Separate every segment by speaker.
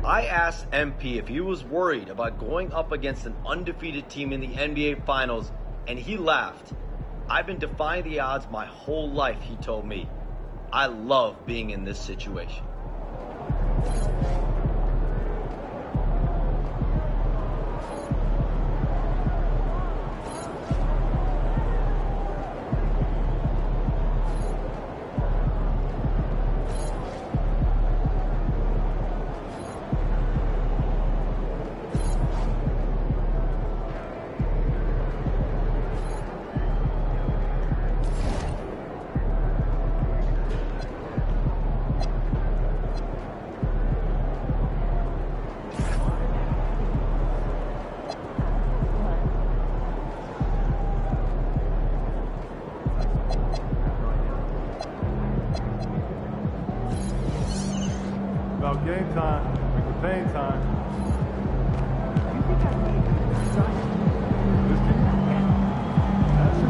Speaker 1: I asked MP if he was worried about going up against an undefeated team in the NBA Finals, and he laughed. I've been defying the odds my whole life, he told me. I love being in this situation.
Speaker 2: About game time, like the pain time.
Speaker 3: You think I need to sign?
Speaker 2: This team? That's it.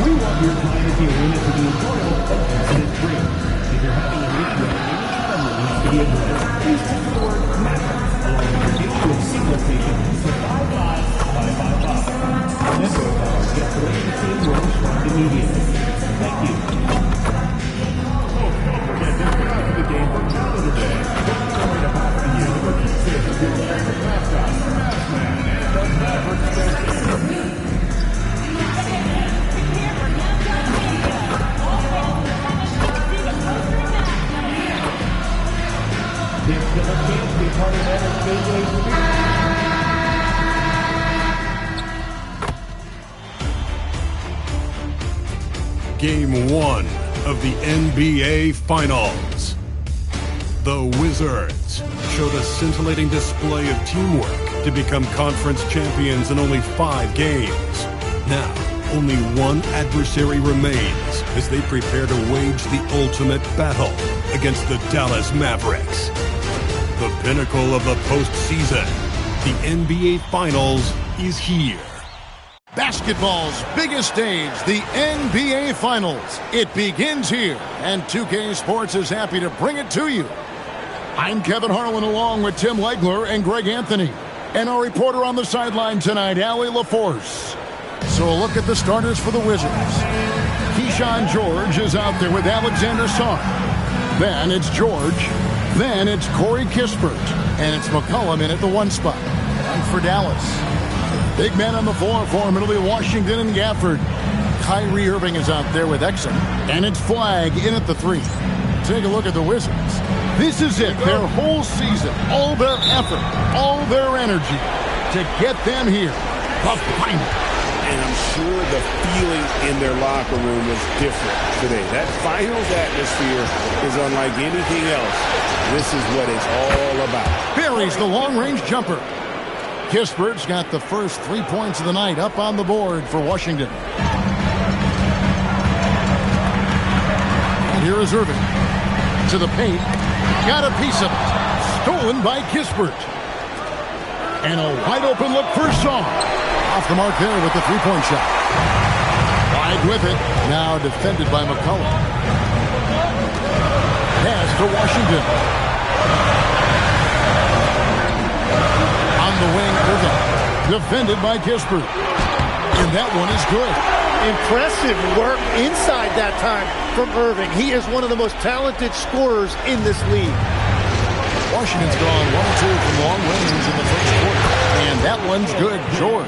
Speaker 4: We want your client to be a winner to be enjoyable and incident-free. If you're having an issue with any channel that needs to be addressed, please text the word MATTERS along with your issue of SIG location to 55555. This will help our guest relations team will respond immediately. Thank you.
Speaker 2: Don't forget to come out to the game for Calendar Day. Don't worry about the year. The rookie says your favorite mascot, Mask Man, and the Maverick Station.
Speaker 4: There's still a chance to be part of that Speedway's
Speaker 5: Game 1 of the NBA Finals. The Wizards showed a scintillating display of teamwork to become conference champions in only 5 games. Now, only one adversary remains as they prepare to wage the ultimate battle against the Dallas Mavericks. The pinnacle of the postseason, the NBA Finals, is here.
Speaker 6: Basketball's biggest stage, the NBA Finals. It begins here, and 2K Sports is happy to bring it to you. I'm Kevin Harlan along with Tim Legler and Greg Anthony. And our reporter on the sideline tonight, Allie LaForce. So a look at the starters for the Wizards. Keyshawn George is out there with Alexander Sarr. Then it's George. Then it's Corey Kispert. And it's McCollum in at the 1 spot. And for Dallas, big man on the floor for him. It'll be Washington and Gafford. Kyrie Irving is out there with Exum. And it's Flagg in at the 3. Take a look at the Wizards. This is it. Their whole season. All their effort. All their energy to get them here. The final.
Speaker 7: And I'm sure the feeling in their locker room was different today. That finals atmosphere is unlike anything else. This is what it's all about.
Speaker 6: Buries the long-range jumper. Kispert's got the first 3 points of the night up on the board for Washington. And here is Irving. To the paint. Got a piece of it. Stolen by Kispert. And a wide-open look for Sarr. Off the mark there with the three-point shot. Wide with it. Now defended by McCollum. Pass to Washington. On the wing, Irving. Defended by Kispert. And that one is good.
Speaker 8: Impressive work inside that time from Irving. He is one of the most talented scorers in this league.
Speaker 6: Washington's gone 1-2 from long range in the first quarter. And that one's good, George.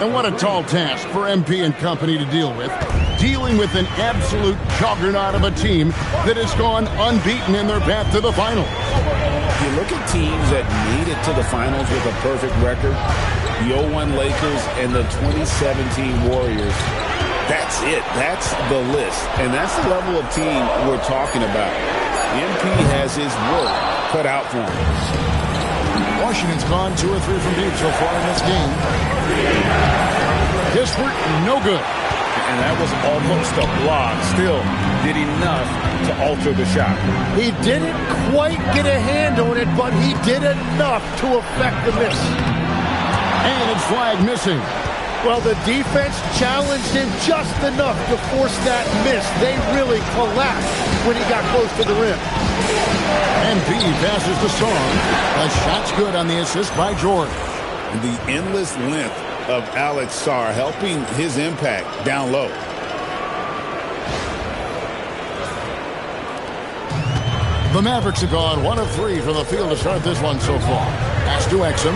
Speaker 6: And what a tall task for MP and company to deal with. dealing with an absolute juggernaut of a team that has gone unbeaten in their path to the final.
Speaker 7: You look at teams that made it to the finals with a perfect record, the 0-1 Lakers and the 2017 Warriors. That's it. That's the list. And that's the level of team we're talking about. MP has his work cut out for him.
Speaker 6: Washington's gone 2 or 3 from deep so far in this game. Kispert, no good.
Speaker 7: And that was almost a block. Still did enough to alter the shot.
Speaker 8: He didn't quite get a hand on it, but he did enough to affect the miss.
Speaker 6: And it's flag missing.
Speaker 8: Well, the defense challenged him just enough to force that miss. They really collapsed when he got close to the rim.
Speaker 6: MP passes to Song. A shot's good on the assist by George.
Speaker 7: The endless length of Alex Sarr helping his impact down low.
Speaker 6: The Mavericks have gone 1 of 3 from the field to start this one so far. Pass to Exum.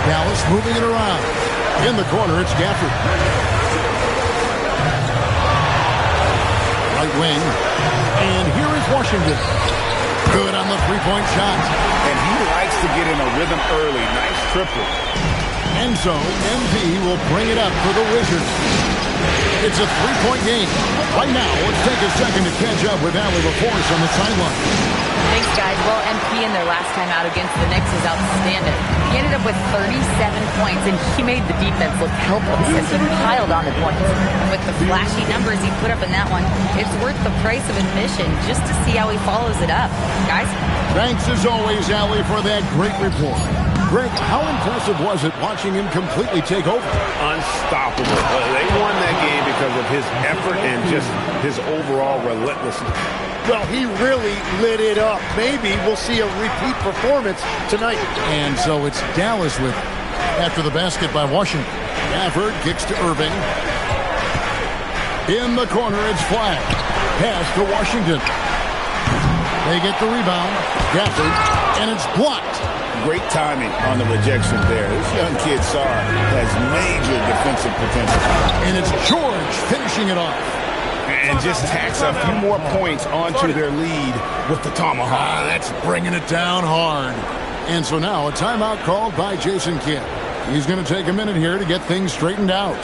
Speaker 6: Dallas moving it around. In the corner, it's Gafford. Right wing. And here is Washington. Good on the three-point shot.
Speaker 7: And he likes to get in a rhythm early. Nice triple.
Speaker 6: And so, MP will bring it up for the Wizards. It's a three-point game. Right now, let's take a second to catch up with Allie LaForce on the sideline.
Speaker 9: Thanks, guys. Well, MP in their last time out against the Knicks is outstanding. He ended up with 37 points, and he made the defense look helpless as he piled on the points. And with the flashy numbers he put up in that one, it's worth the price of admission just to see how he follows it up. Guys?
Speaker 6: Thanks, as always, Allie, for that great report. Greg, how impressive was it watching him completely take over?
Speaker 7: Unstoppable. They won that game because of his effort and just his overall relentlessness.
Speaker 8: Well, he really lit it up. Maybe we'll see a repeat performance tonight.
Speaker 6: And so it's Dallas with it after the basket by Washington. Gafford kicks to Irving. In the corner, it's Flag. Pass to Washington. They get the rebound. Gafford, and it's blocked.
Speaker 7: Great timing on the rejection there. This young kid, Sarr, has major defensive potential.
Speaker 6: And it's George finishing it off.
Speaker 7: And just tacks a few more points onto their lead with the tomahawk.
Speaker 6: That's bringing it down hard. And so now a timeout called by Jason Kidd. He's going to take a minute here to get things straightened out.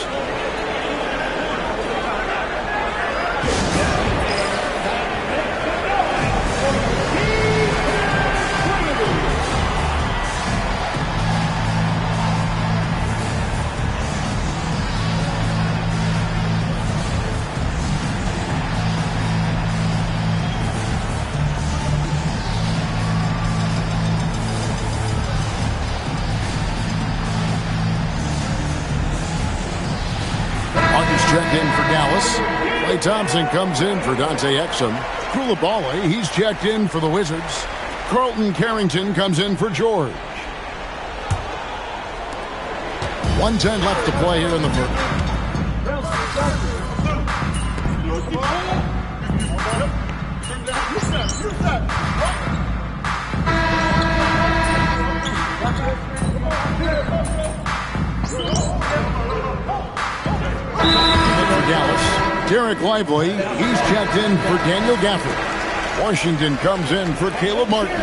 Speaker 6: Checked in for Dallas. Klay Thompson comes in for Dante Exum. Koulibaly, he's checked in for the Wizards. Carlton Carrington comes in for George. 1:10 left to play here in the first. For Dallas, Derek Lively, he's checked in for Daniel Gafford. Washington comes in for Caleb Martin.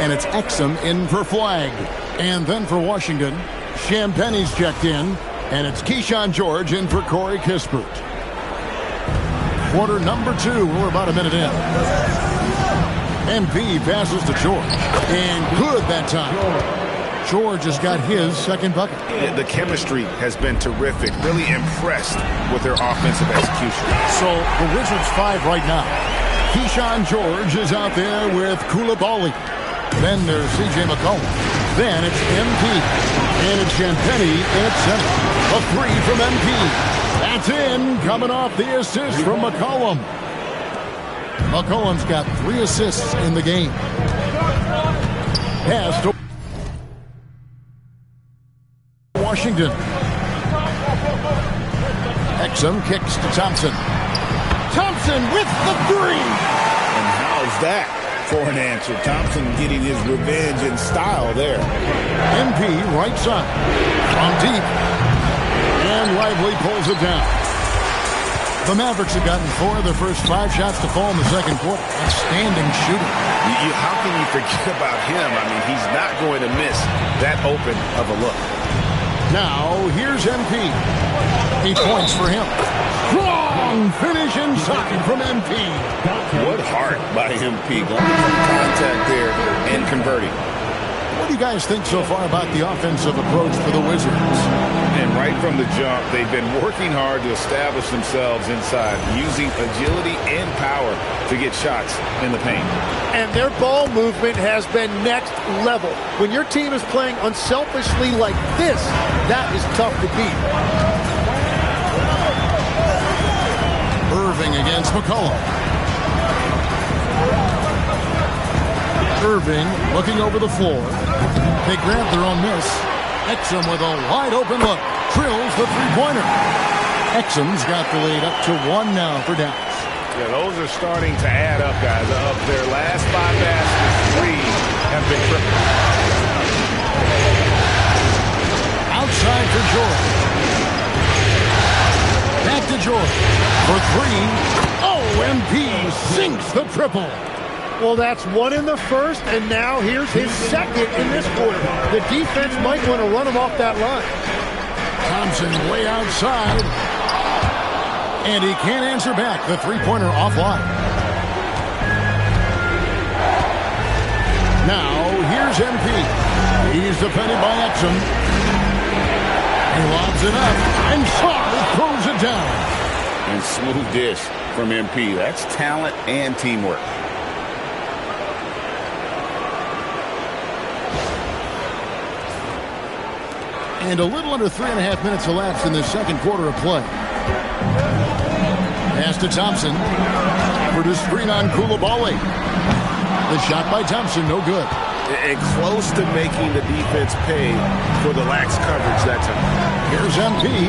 Speaker 6: And it's Exum in for Flag. And then for Washington, Champagne's checked in. And it's Keyshawn George in for Corey Kispert. Quarter number 2, we're about a minute in. MP passes to George. And good that time. George has got his second bucket.
Speaker 7: The chemistry has been terrific. Really impressed with their offensive execution.
Speaker 6: So the Wizards 5 right now. Keyshawn George is out there with Koulibaly. Then there's C.J. McCollum. Then it's MP. And it's Champagnie in at center. A 3 from MP. That's in. Coming off the assist from McCollum. McCollum's got 3 assists in the game. Pass to Washington. Exum kicks to Thompson. Thompson with the 3.
Speaker 7: And how's that for an answer? Thompson getting his revenge in style there.
Speaker 6: MP right side. From deep. And Lively pulls it down. The Mavericks have gotten 4 of their first 5 shots to fall in the second quarter. Outstanding shooting.
Speaker 7: How can you forget about him? I mean, he's not going to miss that open of a look.
Speaker 6: Now, here's MP. 8 points for him. Strong finish inside from MP.
Speaker 7: What heart by MP, going from contact there and converting.
Speaker 6: What do you guys think so far about the offensive approach for the Wizards?
Speaker 7: And right from the jump, they've been working hard to establish themselves inside, using agility and power to get shots in the paint.
Speaker 8: And their ball movement has been next level. When your team is playing unselfishly like this, that is tough to beat.
Speaker 6: Irving against McCollum. Irving looking over the floor. They grab their own miss. Exum with a wide-open look. Drills the three-pointer. Exum's got the lead up to 1 now for Dallas.
Speaker 7: Yeah, those are starting to add up, guys. Of their last 5 baskets, 3 have been triple.
Speaker 6: Outside for Jordan. Back to Jordan for 3. Oh, MP sinks the triple.
Speaker 8: Well, that's 1 in the first, and now here's his second in this quarter. The defense might want to run him off that line.
Speaker 6: Thompson way outside. And he can't answer back. The three-pointer offline. Now, here's MP. He's defended by Exum. He lobs it up, and Shaw throws it down.
Speaker 7: And smooth dish from MP. That's talent and teamwork.
Speaker 6: And a little under 3.5 minutes elapsed in the second quarter of play. Pass to Thompson. For the screen on Koulibaly. The shot by Thompson, no good.
Speaker 7: And close to making the defense pay for the lax coverage that time.
Speaker 6: Here's MP.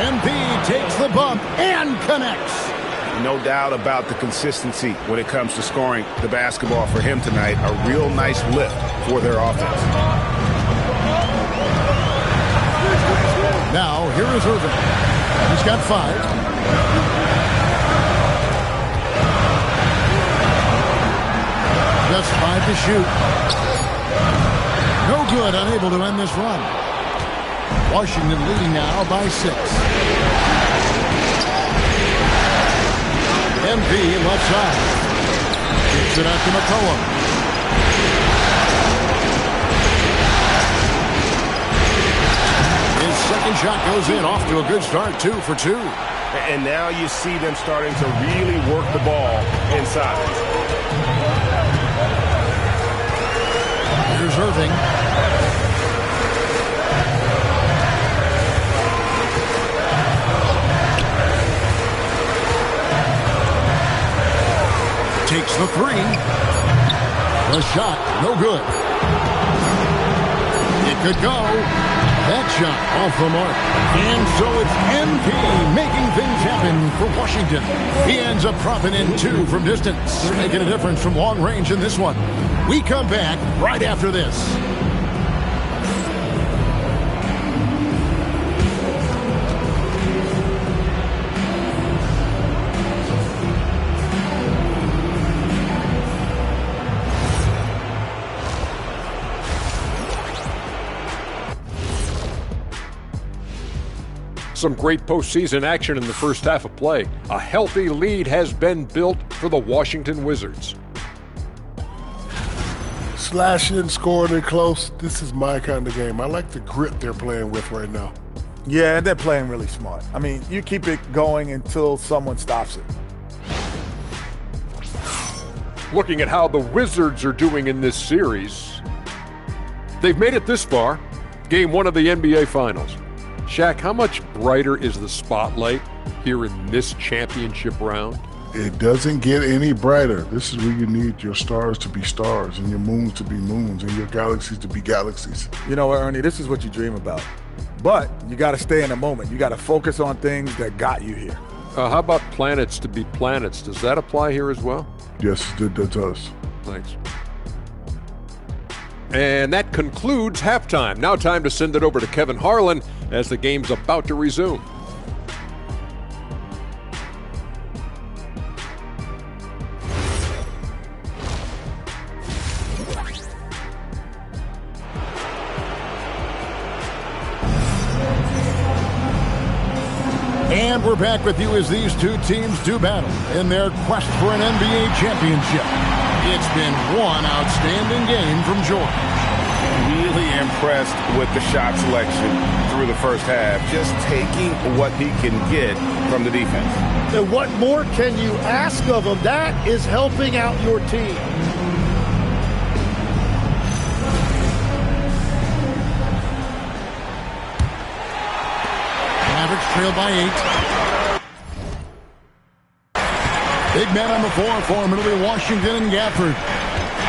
Speaker 6: MP takes the bump and connects.
Speaker 7: No doubt about the consistency when it comes to scoring the basketball for him tonight. A real nice lift for their offense.
Speaker 6: Now, here is Irving. He's got 5. Just 5 to shoot. No good, unable to end this run. Washington leading now by 6. MP left side. Kicks it out to McCollum. Second shot goes in, off to a good start, 2 for 2.
Speaker 7: And now you see them starting to really work the ball inside.
Speaker 6: Here's Irving. Takes the 3. The shot, no good. It could go. That shot off the mark. And so it's MP making things happen for Washington. He ends up dropping in 2 from distance, making a difference from long range in this one. We come back right after this.
Speaker 10: Some great postseason action in the first half of play. A healthy lead has been built for the Washington Wizards.
Speaker 11: Slashing, scoring it close. This is my kind of game. I like the grit they're playing with right now.
Speaker 12: Yeah, they're playing really smart. I mean, you keep it going until someone stops it.
Speaker 10: Looking at how the Wizards are doing in this series, they've made it this far. Game 1 of the NBA Finals. Shaq, how much brighter is the spotlight here in this championship round?
Speaker 11: It doesn't get any brighter. This is where you need your stars to be stars and your moons to be moons and your galaxies to be galaxies.
Speaker 12: You know what, Ernie, this is what you dream about. But you got to stay in the moment. You got to focus on things that got you here.
Speaker 10: How about planets to be planets? Does that apply here as well?
Speaker 11: Yes, it does.
Speaker 10: Thanks. And that concludes halftime. Now time to send it over to Kevin Harlan as the game's about to resume.
Speaker 6: we're back with you as these two teams do battle in their quest for an NBA championship. It's been one outstanding game from George.
Speaker 7: Really impressed with the shot selection through the first half. Just taking what he can get from the defense.
Speaker 8: And what more can you ask of him? That is helping out your team.
Speaker 6: Mavericks trail by 8. Big man on the floor for him. It'll be Washington and Gafford.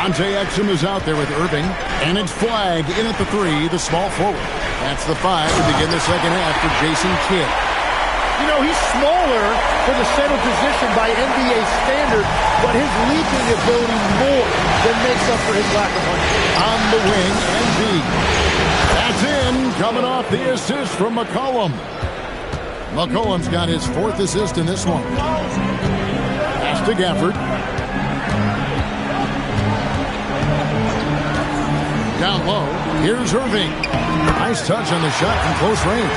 Speaker 6: Dante Exum is out there with Irving. And it's Flagg in at the 3, the small forward. That's the 5 to begin the second half for Jason Kidd.
Speaker 8: You know, he's smaller for the center position by NBA standard, but his leaping ability more than makes up for his lack of height.
Speaker 6: On the wing, MB. That's in, coming off the assist from McCollum. McCollum's got his 4th assist in this one. Pass to Gafford. Down low, here's Irving. Nice touch on the shot from close range.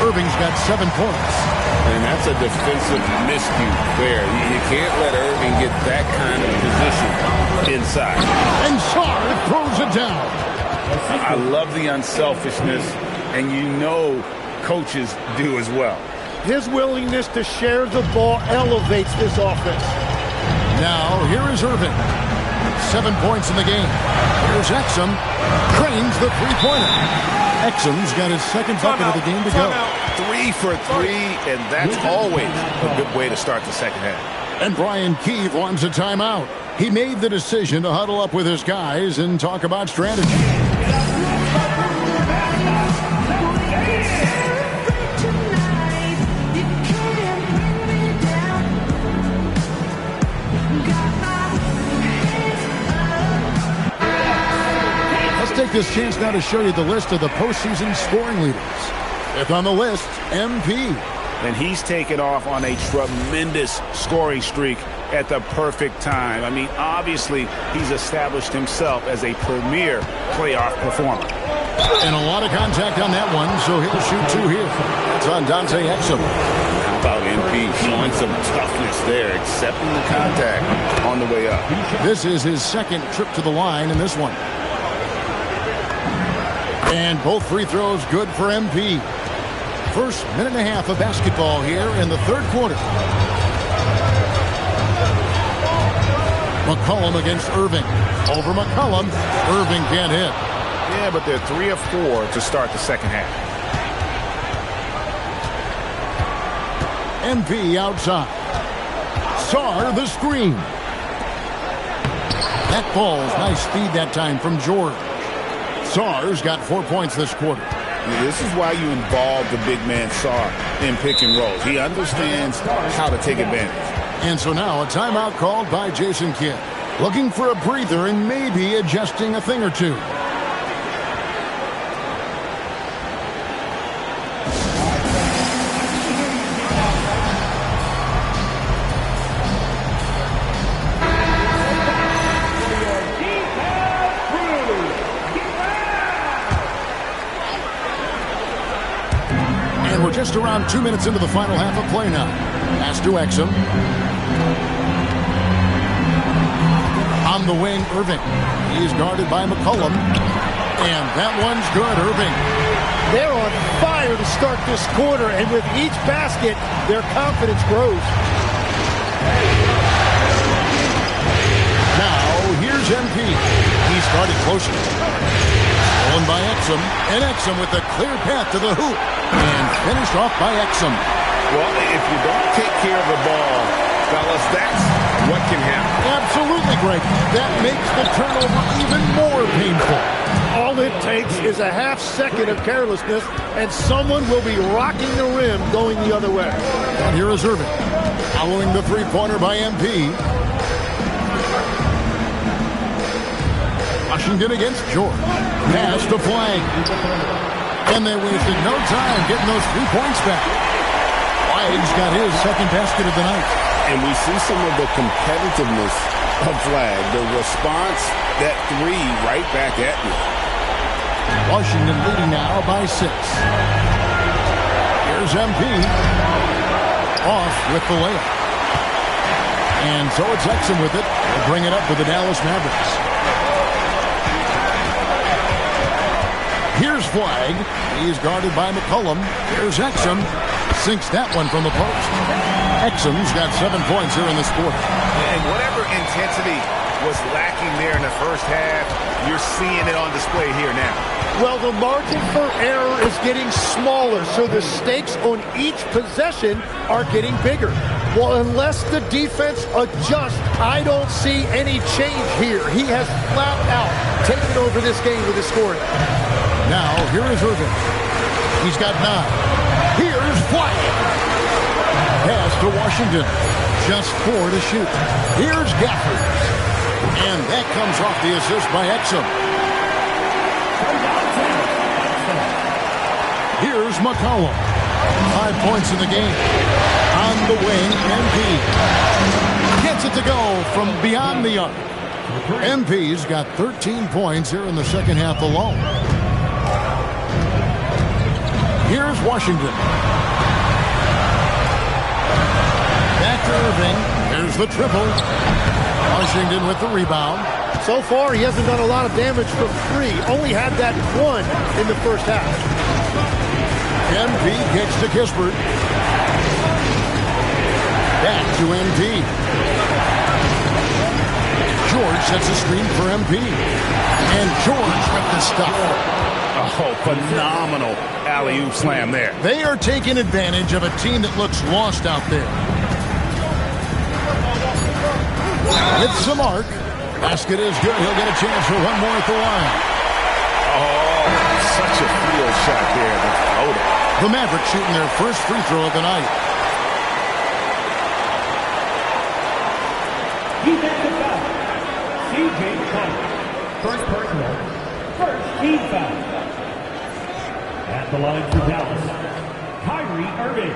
Speaker 6: Irving's got 7 points.
Speaker 7: And that's a defensive miscue there. You can't let Irving get that kind of position inside.
Speaker 6: And Sarr throws it down.
Speaker 7: I love the unselfishness, and you know coaches do as well.
Speaker 8: His willingness to share the ball elevates this offense.
Speaker 6: Now, here is Irving. 7 points in the game. Here's Exum. Trains the three-pointer. Exum's got his second bucket of the game to go.
Speaker 7: 3 for 3, and that's always a good way to start the second half.
Speaker 6: And Brian Keefe wants a timeout. He made the decision to huddle up with his guys and talk about strategy. Take this chance now to show you the list of the postseason scoring leaders. Fifth on the list, MP.
Speaker 7: And he's taken off on a tremendous scoring streak at the perfect time. I mean, obviously, he's established himself as a premier playoff performer.
Speaker 6: And a lot of contact on that one, so he'll shoot 2 here. That's on Dante Exum.
Speaker 7: How about MP showing some toughness there, accepting the contact on the way up.
Speaker 6: This is his second trip to the line in this one. And both free throws good for MP. First minute and a half of basketball here in the third quarter. McCollum against Irving. Over McCollum. Irving can't hit.
Speaker 7: Yeah, but they're 3 of 4 to start the second half.
Speaker 6: MP outside. Sarr the screen. That ball's nice speed that time from George. Sarr's got 4 points this quarter.
Speaker 7: This is why you involve the big man Sarr in pick and rolls. He understands how to take advantage.
Speaker 6: And so now a timeout called by Jason Kidd. Looking for a breather and maybe adjusting a thing or two. Just around 2 minutes into the final half of play now. Pass to Exum. On the wing, Irving. He's guarded by McCollum. And that one's good, Irving.
Speaker 8: They're on fire to start this quarter, and with each basket, their confidence grows.
Speaker 6: Now, here's MP. He started closer. Stolen by Exum, and Exum with a clear path to the hoop. And finished off by Exum.
Speaker 7: Well, if you don't take care of the ball, fellas, that's what can happen.
Speaker 8: Absolutely, Greg. That makes the turnover even more painful. All it takes is a half second of carelessness, and someone will be rocking the rim going the other way.
Speaker 6: And here is Irving. Following the three-pointer by MP. Washington against George. Pass to Flagg. And they wasted no time getting those 3 points back. Flagg's got his second basket of the night.
Speaker 7: And we see some of the competitiveness of Flagg. The response, that 3 right back at you.
Speaker 6: Washington leading now by 6. Here's MP. Off with the layup. And so it's Exum with it. They'll bring it up with the Dallas Mavericks. Here's Flag. He's guarded by McCollum. Here's Exum. Sinks that one from the post. Exum's got 7 points here in this quarter.
Speaker 7: And whatever intensity was lacking there in the first half, you're seeing it on display here now.
Speaker 8: Well, the margin for error is getting smaller, so the stakes on each possession are getting bigger. Well, unless the defense adjusts, I don't see any change here. He has flat out taken over this game with his scoring.
Speaker 6: Now, here is Irving. He's got 9. Here's Wyatt. Pass to Washington. Just 4 to shoot. Here's Gafford. And that comes off the assist by Exum. Here's McCollum. 5 points in the game. On the wing, MP. Gets it to go from beyond the arc. MP's got 13 points here in the second half alone. Here's Washington. Back to Irving. There's the triple. Washington with the rebound.
Speaker 8: So far, he hasn't done a lot of damage from 3. Only had that 1 in the first half.
Speaker 6: MP kicks to Kispert. Back to MP. George sets a screen for MP. And George with the stop.
Speaker 7: Oh, phenomenal alley-oop slam there.
Speaker 6: They are taking advantage of a team that looks lost out there. Hits the mark. Basket is good. He'll get a chance for one more at the line.
Speaker 7: Oh, such a field shot there. The floater.
Speaker 6: The Mavericks shooting their first free throw of the night.
Speaker 4: Defensive foul. C.J. McCollum. First personal. First team foul. At the line for Dallas, Kyrie Irving.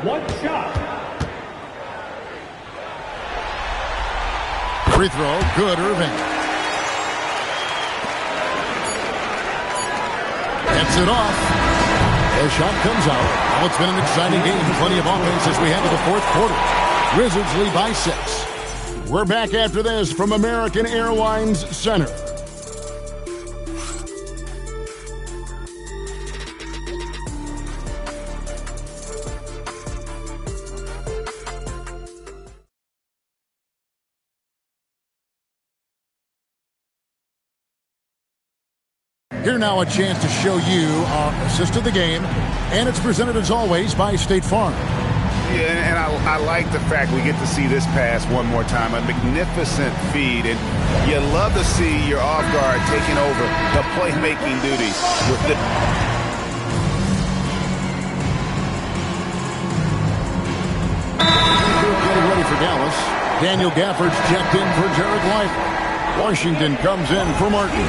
Speaker 4: 1 shot.
Speaker 6: Free throw, good, Irving. Gets it off. The shot comes out. Well, it's been an exciting game. Plenty of offense as we head to the fourth quarter. Wizards lead by 6. We're back after this from American Airlines Center. Here now a chance to show you our assist of the game, and it's presented as always by State Farm.
Speaker 7: Yeah, and I like the fact we get to see this pass one more time. A magnificent feed, and you love to see your off guard taking over the playmaking duties with the...
Speaker 6: Getting ready for Dallas. Daniel Gafford's checked in for Jared White. Washington comes in for Martin.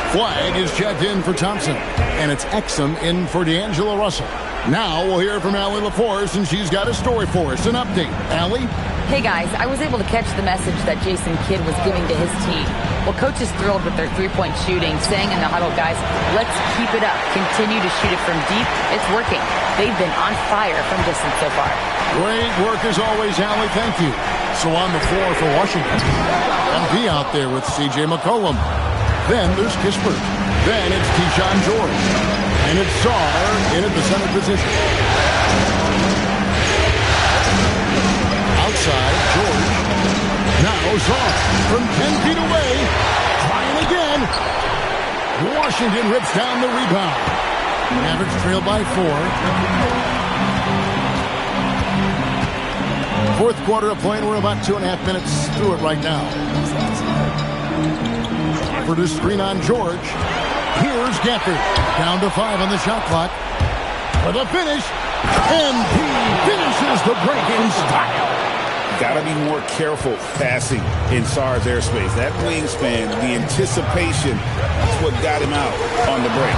Speaker 6: Flag is checked in for Thompson. And it's Exum in for D'Angelo Russell. Now we'll hear from Allie LaForce, and she's got a story for us. An update. Allie?
Speaker 9: Hey guys, I was able to catch the message that Jason Kidd was giving to his team. Well, coach is thrilled with their three-point shooting, saying in the huddle, guys, let's keep it up. Continue to shoot it from deep. It's working. They've been on fire from distance so far.
Speaker 6: Great work as always, Allie. Thank you. So on the floor for Washington. MP out there with C.J. McCollum. Then there's Kispert. Then it's Keyshawn George. And it's Sarr in at the center position. Outside, George. Now Sarr from 10 feet away. Trying again. Washington rips down the rebound. Mavericks trail by 4. Fourth quarter of play, and we're about 2.5 minutes through it right now. For the screen on George. Here's Gafford. Down to 5 on the shot clock. For the finish. And he finishes the break in style.
Speaker 7: Got to be more careful passing in Sarr's airspace. That wingspan, the anticipation, is what got him out on the break.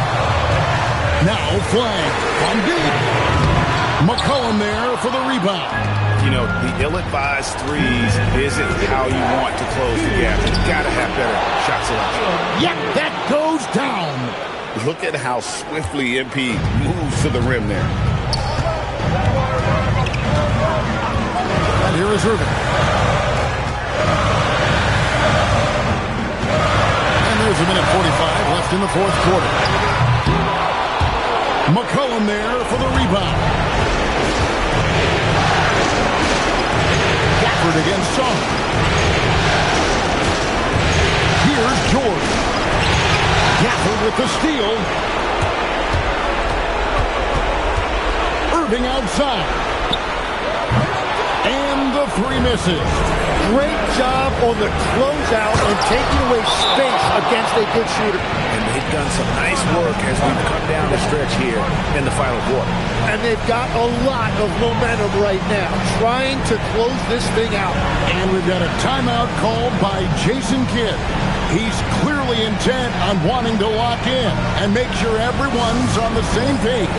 Speaker 6: Now Flag from deep. McCollum there for the rebound.
Speaker 7: You know, the ill-advised threes isn't how you want to close the gap. You've got to have better shot selection.
Speaker 6: Yep, that goes down.
Speaker 7: Look at how swiftly MP moves to the rim there.
Speaker 6: And here is Irving. And there's a minute 45 left in the fourth quarter. McCollum there for the rebound. Gafford against Shaw. Here's George. Gafford with the steal. Irving outside. And the three misses.
Speaker 8: Great job on the closeout and taking away space against a good shooter.
Speaker 7: And they've done some nice work as we've come down the stretch here in the final quarter.
Speaker 8: And they've got a lot of momentum right now, trying to close this thing out.
Speaker 6: And we've got a timeout called by Jason Kidd. He's clearly intent on wanting to lock in and make sure everyone's on the same page.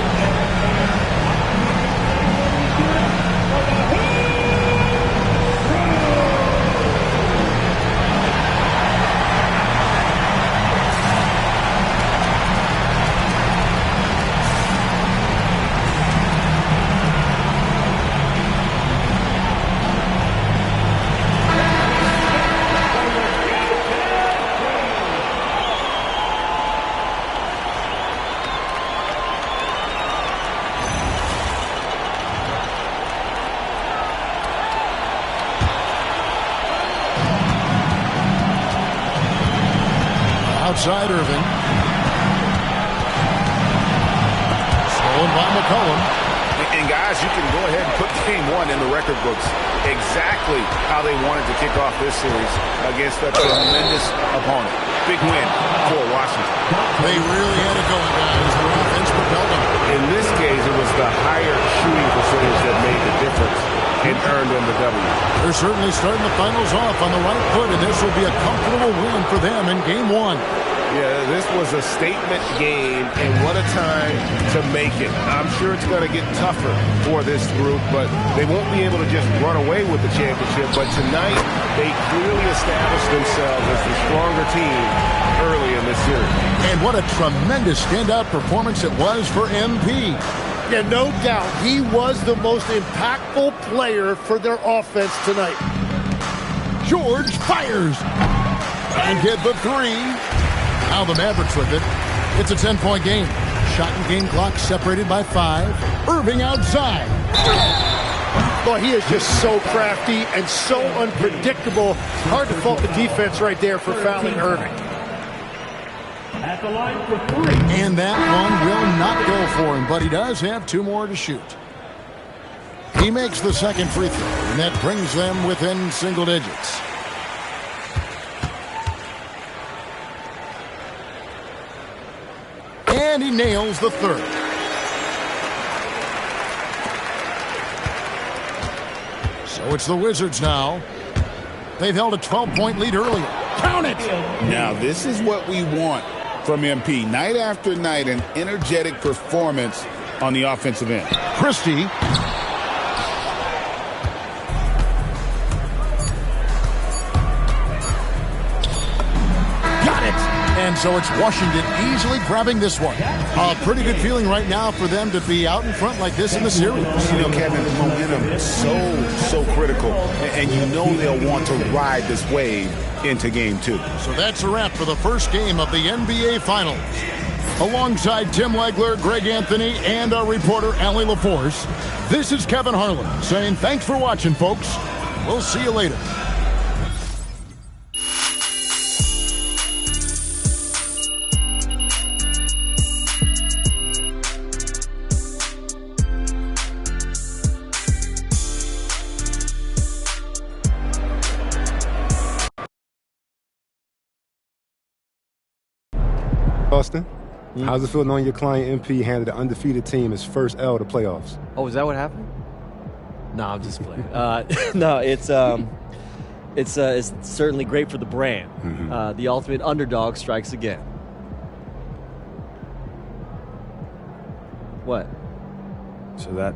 Speaker 6: Outside Irving. Stolen by McCollum.
Speaker 7: And guys, you can go ahead and put game one in the record books. Exactly how they wanted to kick off this series against a tremendous opponent. Big win for Washington.
Speaker 6: They really had it going, guys. The offense propelled them.
Speaker 7: In this case, it was the higher shooting percentage that made the difference and earned them the W.
Speaker 6: They're certainly starting the finals off on the right foot, and this will be a comfortable win for them in game one.
Speaker 7: Yeah, this was a statement game, and what a time to make it. I'm sure it's going to get tougher for this group, but they won't be able to just run away with the championship. But tonight, they clearly established themselves as the stronger team early in this series.
Speaker 6: And what a tremendous standout performance it was for MP.
Speaker 8: Yeah, no doubt. He was the most impactful player for their offense tonight.
Speaker 6: George fires. And get the three. Now the Mavericks with it. It's a 10-point game. Shot and game clock separated by 5. Irving outside.
Speaker 8: Boy, he is just so crafty and so unpredictable. Hard to fault the defense right there for fouling Irving.
Speaker 2: At the line for 3.
Speaker 6: And that one will not go for him, but he does have 2 more to shoot. He makes the second free throw, and that brings them within single digits. And he nails the third. So it's the Wizards now. They've held a 12-point lead earlier. Count it!
Speaker 7: Now, this is what we want from MP. Night after night, an energetic performance on the offensive end.
Speaker 6: Christie. Got it! And so it's Washington easily grabbing this one. A pretty good feeling right now for them to be out in front like this in the series.
Speaker 7: You know, Kevin, momentum is so critical. And you know they'll want to ride this wave into game 2.
Speaker 6: So that's a wrap for the first game of the NBA Finals. Alongside Tim Legler, Greg Anthony, and our reporter, Allie LaForce, this is Kevin Harlan saying thanks for watching, folks. We'll see you later.
Speaker 13: Austin, how's it feel knowing your client MP handed an undefeated team his first L to playoffs?
Speaker 14: Oh, is that what happened? No, I'm just playing. No, it's certainly great for the brand.
Speaker 13: Mm-hmm.
Speaker 14: The ultimate underdog strikes again. What?
Speaker 15: So that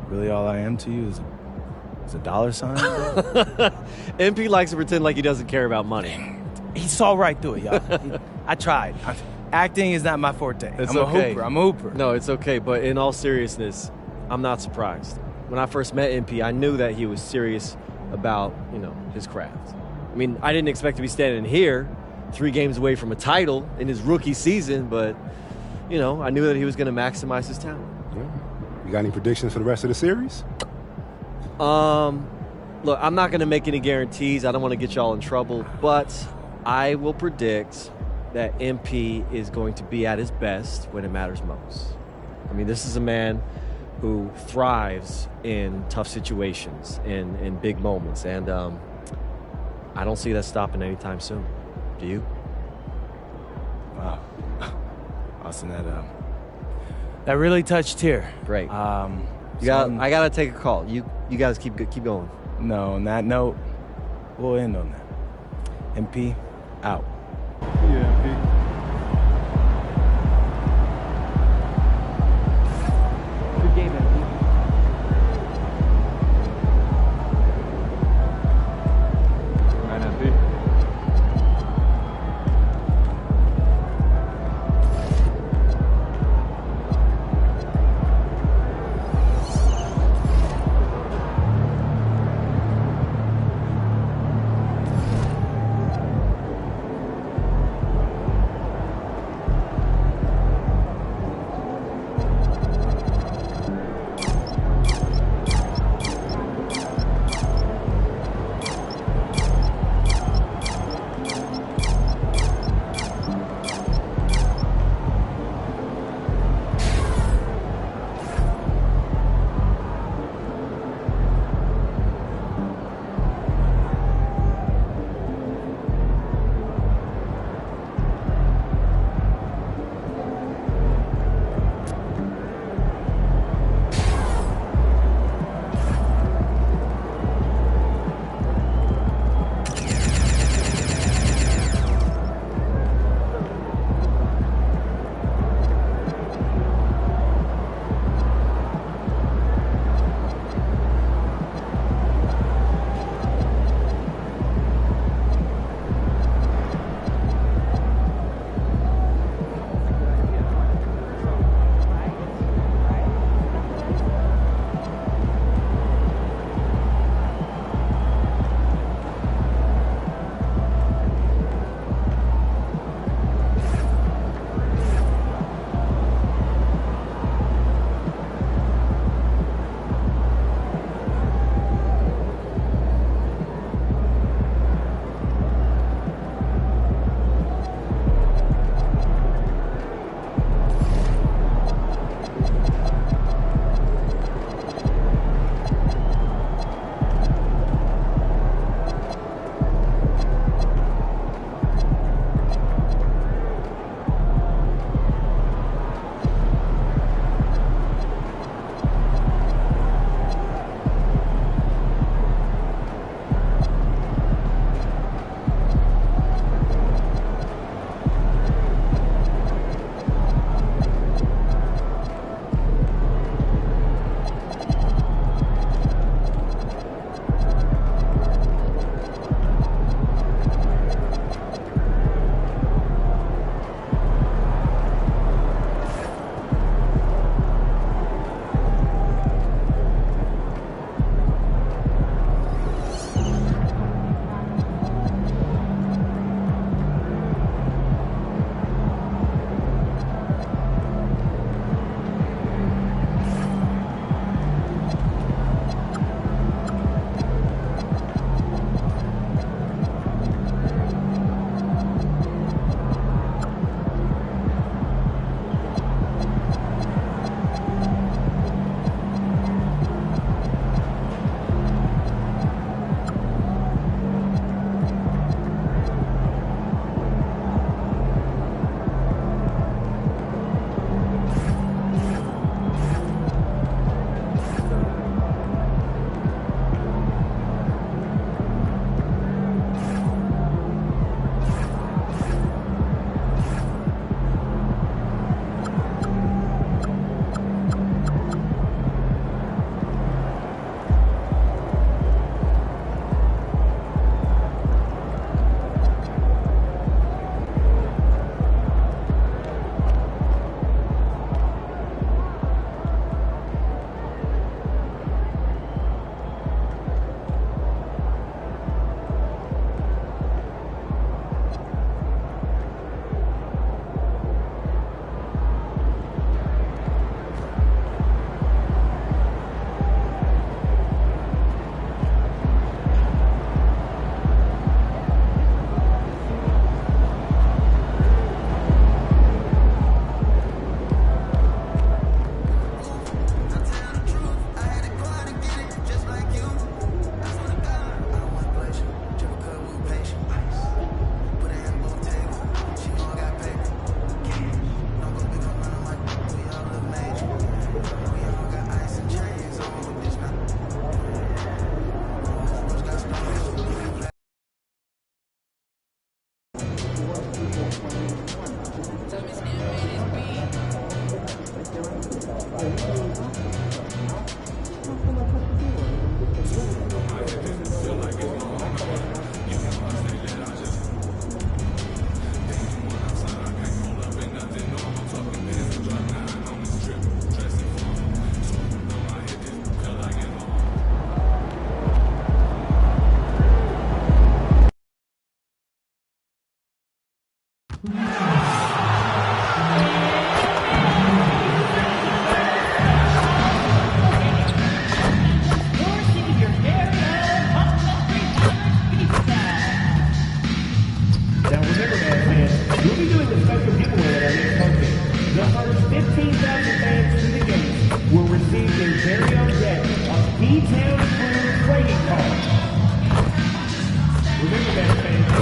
Speaker 15: really all I am to you is a dollar sign?
Speaker 14: MP likes to pretend like he doesn't care about money.
Speaker 15: He saw right through it, y'all. I tried. Acting is not my forte.
Speaker 14: It's
Speaker 15: I'm
Speaker 14: okay.
Speaker 15: a hooper.
Speaker 14: No, it's okay. But in all seriousness, I'm not surprised. When I first met MP, I knew that he was serious about, his craft. I mean, I didn't expect to be standing here 3 games away from a title in his rookie season, but, I knew that he was going to maximize his talent.
Speaker 13: Yeah. You got any predictions for the rest of the series?
Speaker 14: Look, I'm not going to make any guarantees. I don't want to get y'all in trouble, but I will predict that MP is going to be at his best when it matters most. I mean, this is a man who thrives in tough situations, in big moments, and I don't see that stopping anytime soon. Do you?
Speaker 15: Wow. Austin, that really touched here.
Speaker 14: Great. I gotta take a call. You guys keep going.
Speaker 15: No, on that note, we'll end on that. MP, out.
Speaker 2: Yeah, MP.
Speaker 3: Good game, MP.
Speaker 2: Right, MP.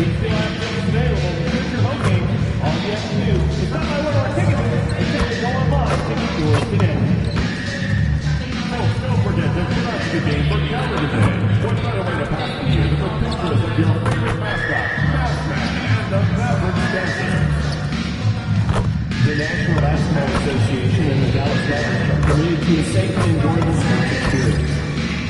Speaker 4: We still have tickets available. Future home games. All you have to do is stop by one of our ticket booths and simply go online to get yours today. Folks, don't forget to put up the game for Canada today. What better way to pass the year than the pictures of your favorite mascot, Maskman, and the Mavericks dancers. The National Basketball Association and the Dallas Mavericks are committed to a safe and enjoyable sports experience.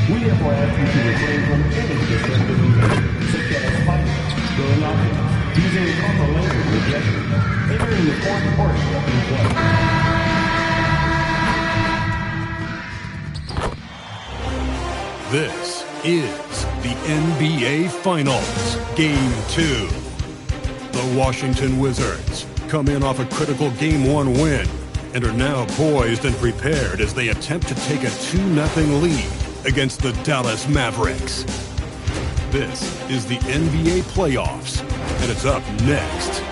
Speaker 4: We therefore ask you to refrain from any destructive behavior, such as fighting, throwing objects, using improper language or gestures, entering the fourth part of the play.
Speaker 5: This is the NBA Finals, Game 2. The Washington Wizards come in off a critical Game 1 win and are now poised and prepared as they attempt to take a 2-0 lead against the Dallas Mavericks. This is the NBA playoffs, and it's up next.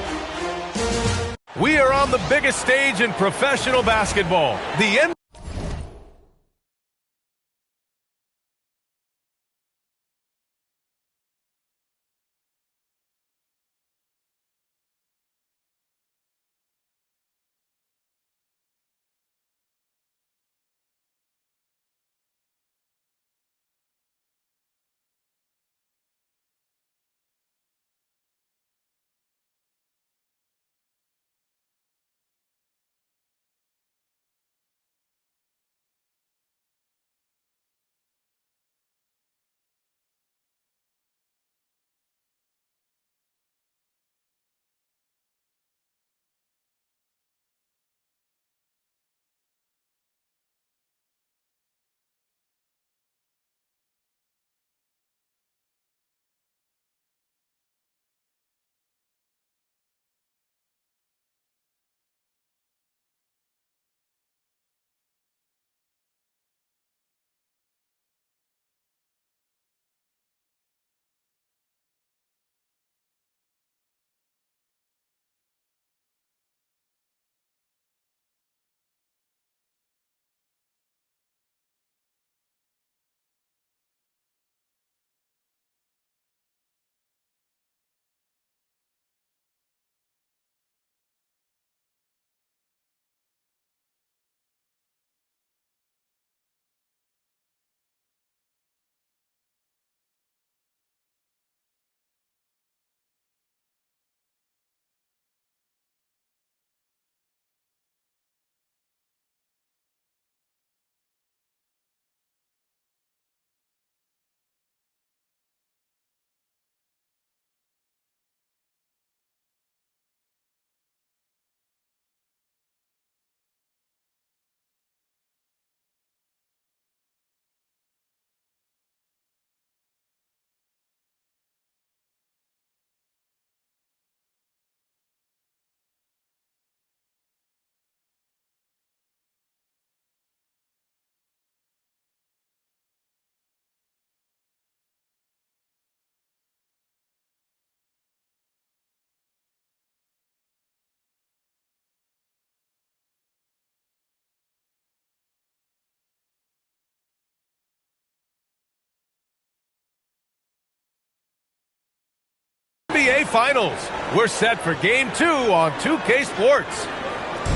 Speaker 16: We are on the biggest stage in professional basketball. The NBA Finals. We're set for Game 2 on 2K Sports.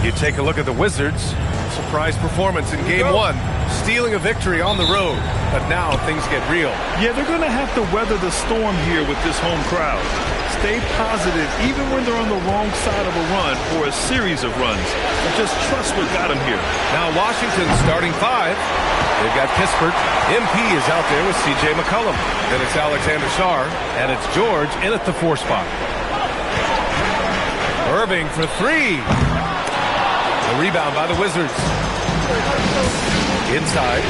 Speaker 16: You take a look at the Wizards. Surprise performance in Game 1, stealing a victory on the road. But now things get real.
Speaker 17: Yeah, they're going to have to weather the storm here with this home crowd. Stay positive even when they're on the wrong side of a run or a series of runs. And just trust what got them here.
Speaker 16: Now Washington's starting 5. They've got Kispert. MP is out there with C.J. McCollum. Then it's Alexander Sarr. And it's George in at the 4 spot. Irving for 3. The rebound by the Wizards. Inside.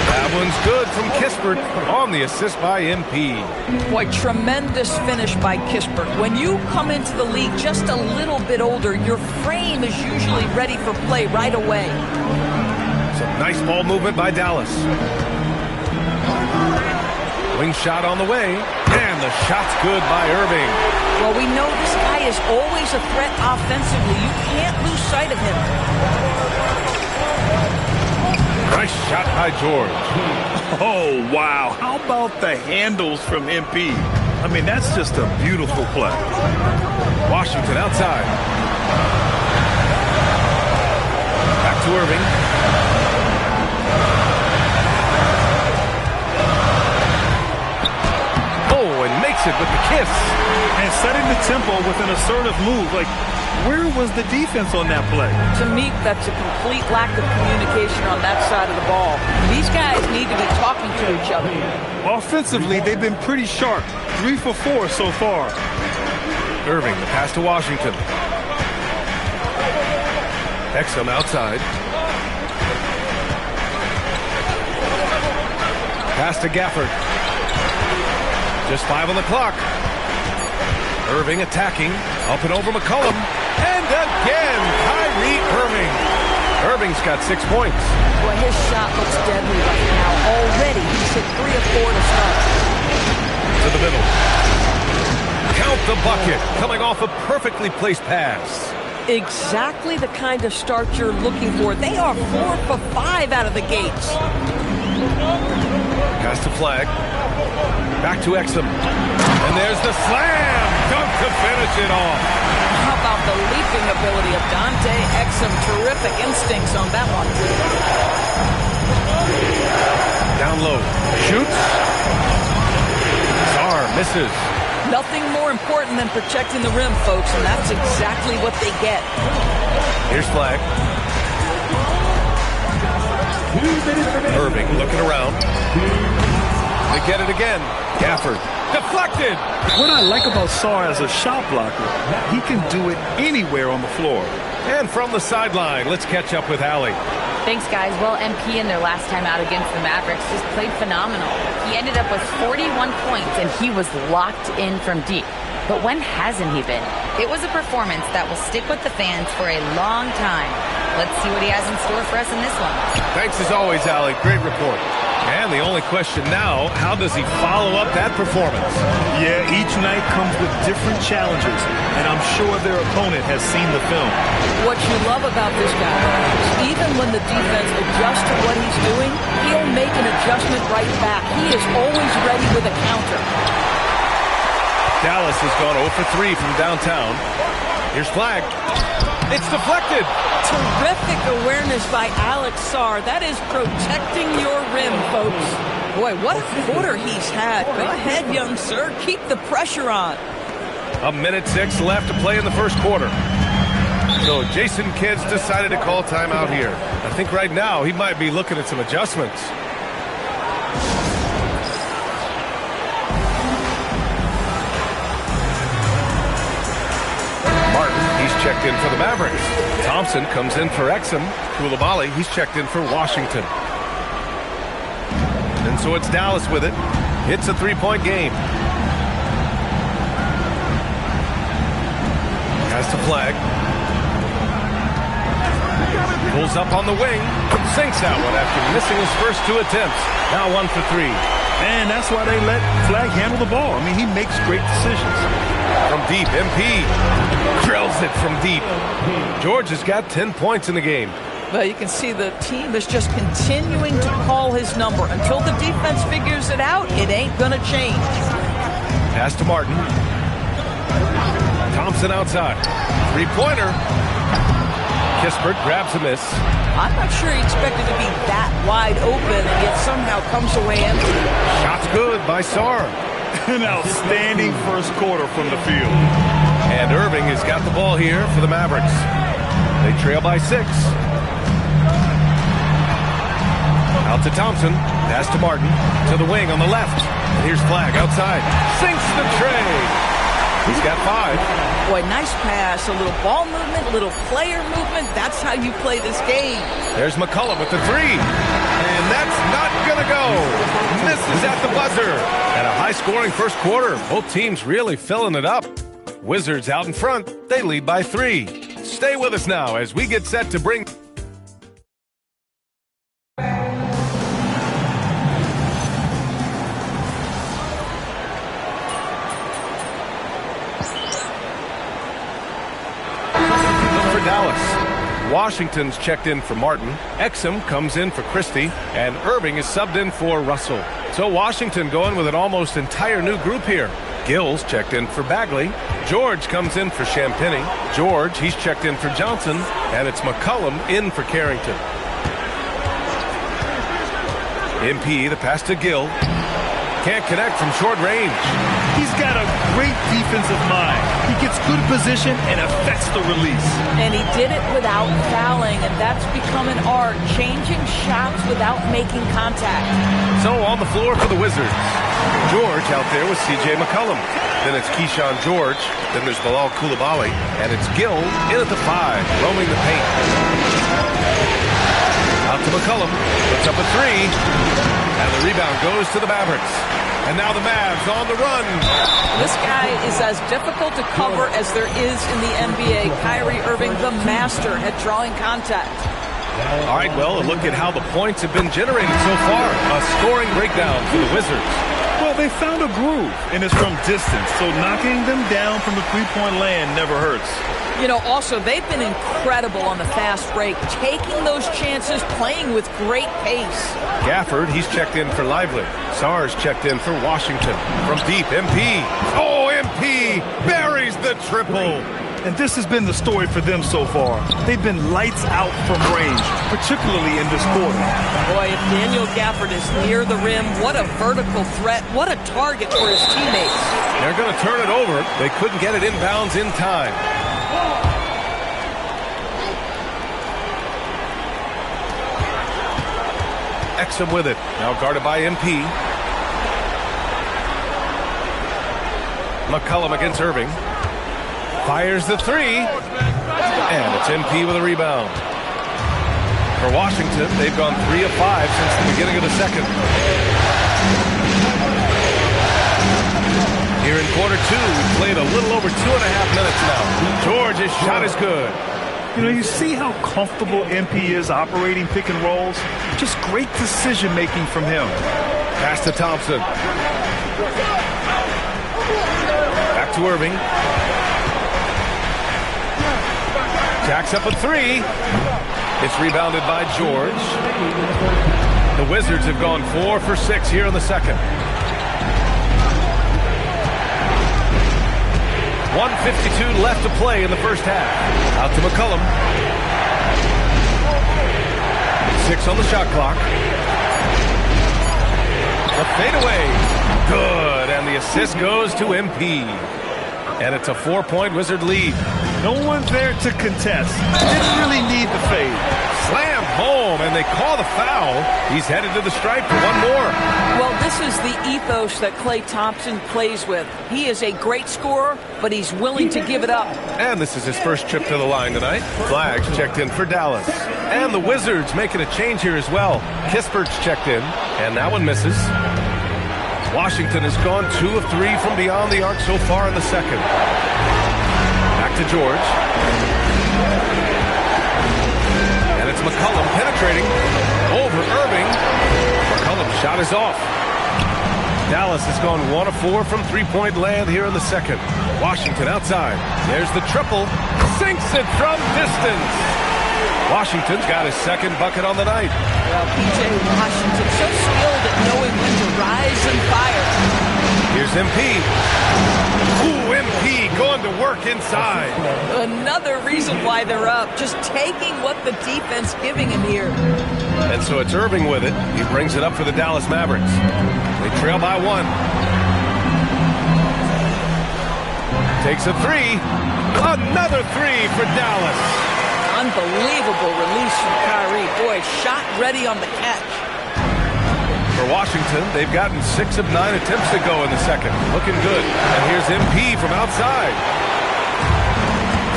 Speaker 16: That one's good from Kispert on the assist by MP.
Speaker 18: Boy, tremendous finish by Kispert. When you come into the league just a little bit older, your frame is usually ready for play right away.
Speaker 16: Some nice ball movement by Dallas. Wing shot on the way, and the shot's good by Irving.
Speaker 18: Well, we know this guy is always a threat offensively. You can't lose sight of him.
Speaker 16: Nice shot by George.
Speaker 17: Oh, wow. How about the handles from MP? I mean, that's just a beautiful play.
Speaker 16: Washington outside. Back to Irving. Oh, and makes it with the kiss.
Speaker 17: And setting the tempo with an assertive move. Like, where was the defense on that play?
Speaker 18: To me, that's a complete lack of communication on that side of the ball. These guys need to be talking to each other.
Speaker 17: Offensively, they've been pretty sharp. 3 for 4 so far.
Speaker 16: Irving, the pass to Washington. Exum outside. Pass to Gafford. Just 5 on the clock. Irving attacking. Up and over McCollum. And again, Kyrie Irving. Irving's got 6 points.
Speaker 18: Boy, his shot looks deadly right now. Already, he's hit 3 of 4 to start.
Speaker 16: To the middle. Count the bucket. Coming off a perfectly placed pass.
Speaker 18: Exactly the kind of start you're looking for. They are 4 for 5 out of the gates.
Speaker 16: Pass to Flag. Back to Exum. And there's the slam. Dunk to finish it off.
Speaker 18: How about the leaping ability of Dante Exum? Terrific instincts on that one.
Speaker 16: Down low. Shoots. Czar misses.
Speaker 18: Nothing more important than protecting the rim, folks, and that's exactly what they get.
Speaker 16: Here's Flag. Irving looking around. They get it again. Gafford. Deflected.
Speaker 17: What I like about Sarr as a shot blocker, he can do it anywhere on the floor.
Speaker 16: And from the sideline, let's catch up with Allie.
Speaker 9: Thanks, guys. Well, MP in their last time out against the Mavericks just played phenomenal. He ended up with 41 points, and he was locked in from deep. But when hasn't he been? It was a performance that will stick with the fans for a long time. Let's see what he has in store for us in this one.
Speaker 16: Thanks as always, Allie. Great report. And the only question now, how does he follow up that performance?
Speaker 17: Yeah, each night comes with different challenges, and I'm sure their opponent has seen the film.
Speaker 18: What you love about this guy is even when the defense adjusts to what he's doing, he'll make an adjustment right back. He is always ready with a counter.
Speaker 16: Dallas has gone 0 for 3 from downtown. Here's Flag. It's deflected.
Speaker 18: Terrific awareness by Alex Sarr. That is protecting your rim, folks. Boy, what a quarter he's had. Go ahead, young sir. Keep the pressure on.
Speaker 16: 1:06 left to play in the first quarter. So Jason Kidd's decided to call timeout here. I think right now he might be looking at some adjustments. Checked in for the Mavericks. Thompson comes in for Exum. Koulibaly, he's checked in for Washington. And so it's Dallas with it. It's a 3-point game. Has to Flag. Pulls up on the wing. Sinks that one after missing his first 2 attempts. Now 1 for 3.
Speaker 17: And that's why they let Flag handle the ball. I mean, he makes great decisions.
Speaker 16: From deep, MP drills it from deep. George has got 10 points in the game.
Speaker 18: Well, you can see the team is just continuing to call his number. Until the defense figures it out, it ain't going to change.
Speaker 16: Pass to Martin. Thompson outside. 3-pointer. Kispert grabs a miss.
Speaker 18: I'm not sure he expected to be that wide open, and yet somehow comes away empty.
Speaker 16: Shot's good by Sarr.
Speaker 17: An outstanding first quarter from the field.
Speaker 16: And Irving has got the ball here for the Mavericks. They trail by 6. Out to Thompson. Pass to Martin. To the wing on the left. And here's Flag outside. Sinks the tray. He's got 5.
Speaker 18: Boy, nice pass. A little ball movement, little player movement. That's how you play this game.
Speaker 16: There's McCollum with the 3. And that's not going to go. Misses at the buzzer. And a high-scoring first quarter. Both teams really filling it up. Wizards out in front. They lead by 3. Stay with us now as we get set to bring... Dallas. Washington's checked in for Martin. Exum comes in for Christie. And Irving is subbed in for Russell. So Washington going with an almost entire new group here. Gill's checked in for Bagley. George comes in for Champagny. George, he's checked in for Johnson. And it's McCullum in for Carrington. MP, the pass to Gill. Can't connect from short range.
Speaker 17: He's got a great defensive mind. He gets good position and affects the release.
Speaker 18: And he did it without fouling, and that's become an art, changing shots without making contact.
Speaker 16: So on the floor for the Wizards. George out there with C.J. McCullum. Then it's Keyshawn George. Then there's Bilal Coulibaly. And it's Gill in at the 5, roaming the paint. Out to McCullum. Puts up a 3. And the rebound goes to the Mavericks. And now the Mavs on the run.
Speaker 18: This guy is as difficult to cover as there is in the NBA. Kyrie Irving, the master at drawing contact.
Speaker 16: All right, well, a look at how the points have been generated so far. A scoring breakdown for the Wizards.
Speaker 17: Well, they found a groove, and it's from distance, so knocking them down from the three-point land never hurts.
Speaker 18: You know, also, they've been incredible on the fast break, taking those chances, playing with great pace.
Speaker 16: Gafford, he's checked in for Lively. Sarge checked in for Washington. From deep, MP. Oh, MP buries the triple.
Speaker 17: And this has been the story for them so far. They've been lights out from range, particularly in this quarter.
Speaker 18: Boy, if Daniel Gafford is near the rim, what a vertical threat. What a target for his teammates.
Speaker 16: They're going to turn it over. They couldn't get it inbounds in time. Exum with it. Now guarded by MP. McCullum against Irving. Fires the 3. And it's MP with a rebound. For Washington, they've gone 3 of 5 since the beginning of the second. Here in quarter 2, we've played a little over 2.5 minutes now. George's shot is good.
Speaker 17: You know, you see how comfortable MP is operating pick and rolls? Just great decision-making from him.
Speaker 16: Pass to Thompson. Back to Irving. Jacks up a 3. It's rebounded by George. The Wizards have gone 4 for 6 here in the second. 1:52 left to play in the first half. Out to McCullum. 6 on the shot clock. A fadeaway. Good. And the assist goes to MP. And it's a 4-point Wizard lead.
Speaker 17: No one's there to contest. Didn't really need the fade.
Speaker 16: Slam home, and they call the foul. He's headed to the stripe for one more.
Speaker 18: Well, this is the ethos that Klay Thompson plays with. He is a great scorer, but he's willing to give it up.
Speaker 16: And this is his first trip to the line tonight. Flags checked in for Dallas. And the Wizards making a change here as well. Kispert's checked in, and that one misses. Washington has gone 2 of 3 from beyond the arc so far in the second. Back to George. And it's McCullum penetrating over Irving. McCullum's shot is off. Dallas has gone 1 of 4 from three-point land here in the second. Washington outside. There's the triple. Sinks it from distance. Washington's got his second bucket on the night.
Speaker 18: Well, P.J. Washington, so skilled at knowing when to rise and fire.
Speaker 16: Here's MP. Ooh, MP going to work inside.
Speaker 18: Another reason why they're up. Just taking what the defense giving him here.
Speaker 16: And so it's Irving with it. He brings it up for the Dallas Mavericks. They trail by 1. Takes a 3. Another 3 for Dallas.
Speaker 18: Unbelievable release from Kyrie. Boy, shot ready on the catch.
Speaker 16: For Washington, they've gotten 6 of 9 attempts to go in the second. Looking good. And here's MP from outside.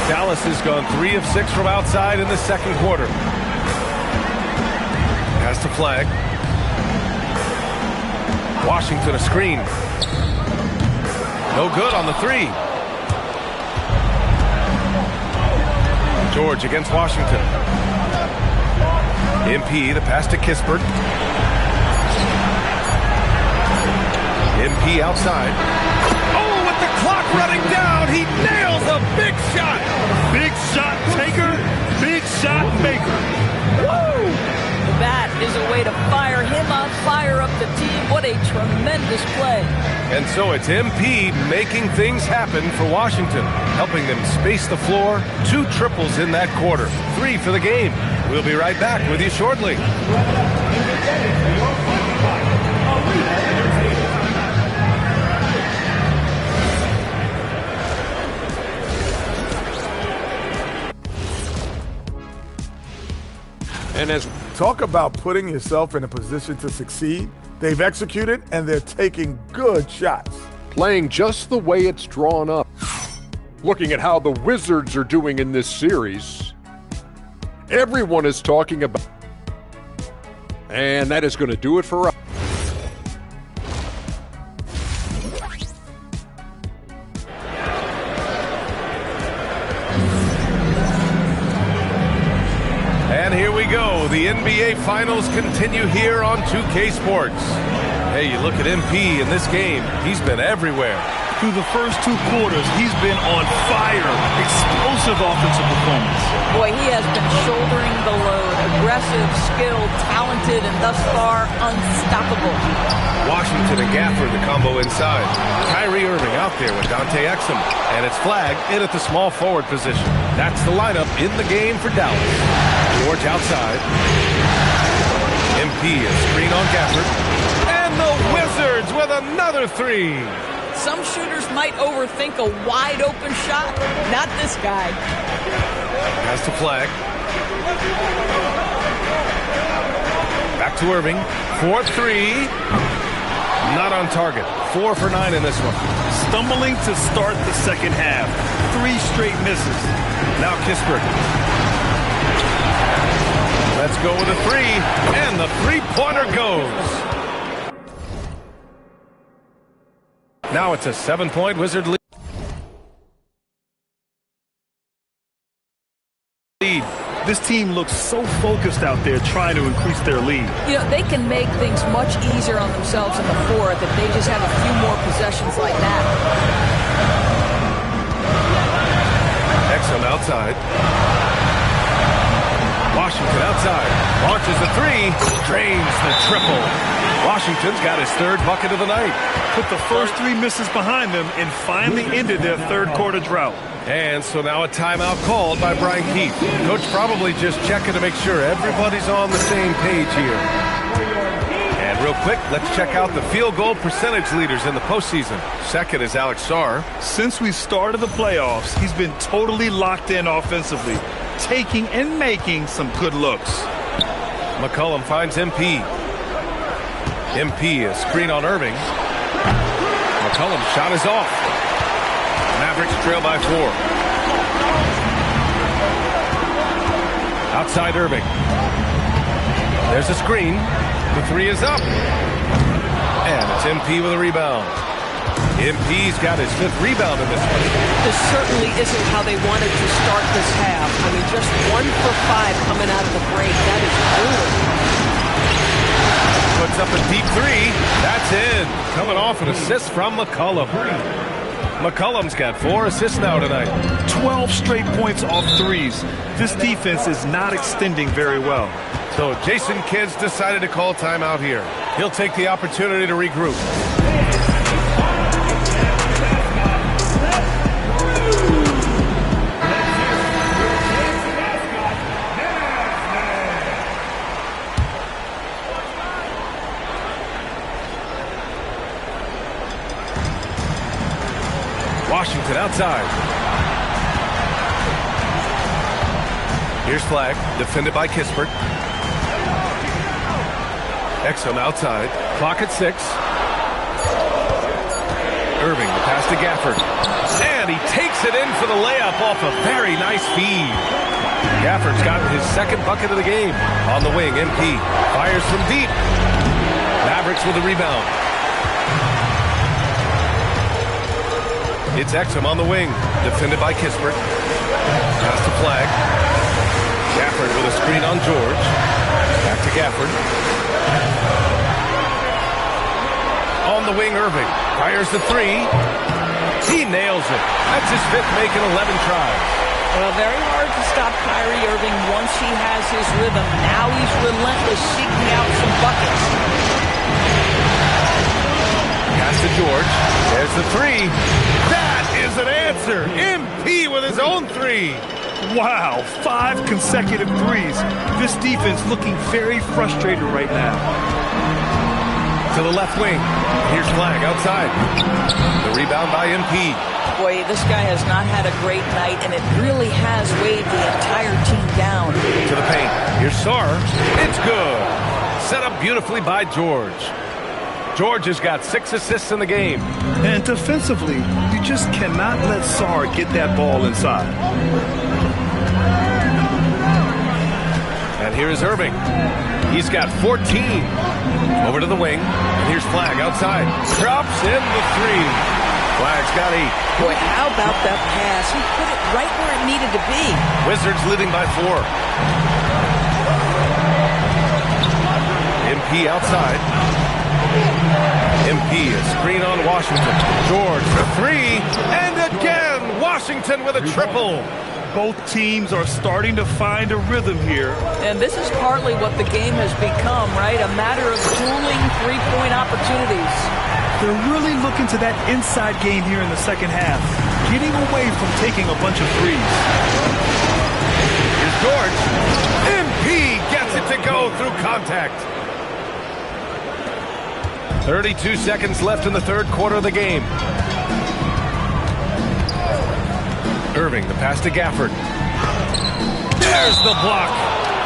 Speaker 16: Dallas has gone 3 of 6 from outside in the second quarter. Pass to Flag. Washington a screen. No good on the 3. George against Washington. MP, the pass to Kispert. MP outside. Oh, with the clock running down, he nails a big shot.
Speaker 17: Big shot taker, big shot maker.
Speaker 18: Woo! That is a way to fire him up, fire up the team. What a tremendous play.
Speaker 16: And so it's MP making things happen for Washington, helping them space the floor. 2 triples in that quarter, 3 for the game. We'll be right back with you shortly.
Speaker 10: And as
Speaker 12: talk about putting yourself in a position to succeed, they've executed and they're taking good shots.
Speaker 10: playing just the way it's drawn up. Looking at how the Wizards are doing in this series, everyone is talking about, and that is going to do it for us.
Speaker 16: And here we go. The NBA Finals continue here on 2K Sports. Hey, you look at MP in this game. He's been everywhere.
Speaker 17: Through the first 2 quarters, he's been on fire. Explosive offensive performance.
Speaker 18: Boy, he has been shouldering the load. Aggressive, skilled, talented, and thus far unstoppable.
Speaker 16: Washington and Gafford, the combo inside. Kyrie Irving out there with Dante Exum. And it's flagged in at the small forward position. That's the lineup in the game for Dallas. George outside. MP a screen on Gafford. And the Wizards with another 3.
Speaker 18: Some shooters might overthink a wide-open shot. Not this guy.
Speaker 16: Has to flag. Back to Irving. 4-3. Not on target. 4 for 9 in this one.
Speaker 17: Stumbling to start the second half. 3 straight misses.
Speaker 16: Now Kispert. Let's go with a 3. And the three-pointer goes. Now it's a 7-point Wizard lead.
Speaker 17: This team looks so focused out there trying to increase their lead.
Speaker 18: You know, they can make things much easier on themselves in the fourth if they just have a few more possessions like that.
Speaker 16: Exum outside. Washington outside. Launches the 3. Drains the triple. Washington's got his 3rd bucket of the night.
Speaker 17: Put the first 3 misses behind them and finally ended their 3rd quarter drought.
Speaker 16: And so now a timeout called by Brian Keefe. Coach probably just checking to make sure everybody's on the same page here. And real quick, let's check out the field goal percentage leaders in the postseason. Second is Alex Sarr.
Speaker 17: Since we started the playoffs, he's been totally locked in offensively, taking and making some good looks.
Speaker 16: McCollum finds MP. MP, a screen on Irving. McCollum's shot is off. Mavericks trail by 4. Outside Irving. There's a screen. The 3 is up. And it's MP with a rebound. MP's got his 5th rebound in this one.
Speaker 18: This certainly isn't how they wanted to start this half. I mean, just 1 for 5 coming out of the break. That is brutal.
Speaker 16: Puts up a deep 3. That's in. Coming off an assist from McCollum. McCollum's got 4 assists now tonight.
Speaker 17: 12 straight points off 3s. This defense is not extending very well.
Speaker 16: So Jason Kidd's decided to call timeout here. He'll take the opportunity to regroup. Washington outside. Here's flag, defended by Kispert. Exum outside, clock at 6. Irving, the pass to Gafford. And he takes it in for the layup off a very nice feed. Gafford's gotten his 2nd bucket of the game. On the wing, MP fires from deep. Mavericks with the rebound. It's Exum on the wing, defended by Kispert. Pass to flag. Gafford with a screen on George. Back to Gafford. On the wing, Irving. Fires the 3. He nails it. That's his 5th make in 11 tries.
Speaker 18: Well, very hard to stop Kyrie Irving once he has his rhythm. Now he's relentless, seeking out some buckets.
Speaker 16: Pass to George. There's the three. That is an answer. MP with his own three.
Speaker 17: Wow, 5 consecutive threes. This defense looking very frustrated right now.
Speaker 16: To the left wing. Here's Flag outside. The rebound by MP.
Speaker 18: Boy, this guy has not had a great night, and it really has weighed the entire team down.
Speaker 16: To the paint. Here's Sarr. It's good. Set up beautifully by George. George has got 6 assists in the game.
Speaker 17: And defensively, you just cannot let Sarr get that ball inside.
Speaker 16: And here is Irving. He's got 14. Over to the wing. And here's Flag outside. Drops in the three. Flag's got 8.
Speaker 18: Boy, how about that pass? He put it right where it needed to be.
Speaker 16: Wizards leading by 4. MP outside. MP, a screen on Washington. George for 3. And again, Washington with a triple.
Speaker 17: Both teams are starting to find a rhythm here.
Speaker 18: And this is partly what the game has become, right? A matter of dueling three-point opportunities.
Speaker 17: They're really looking to that inside game here in the second half, getting away from taking a bunch of threes.
Speaker 16: Here's George. MP gets it to go through contact. 32 seconds left in the third quarter of the game. Irving, the pass to Gafford. There's the block.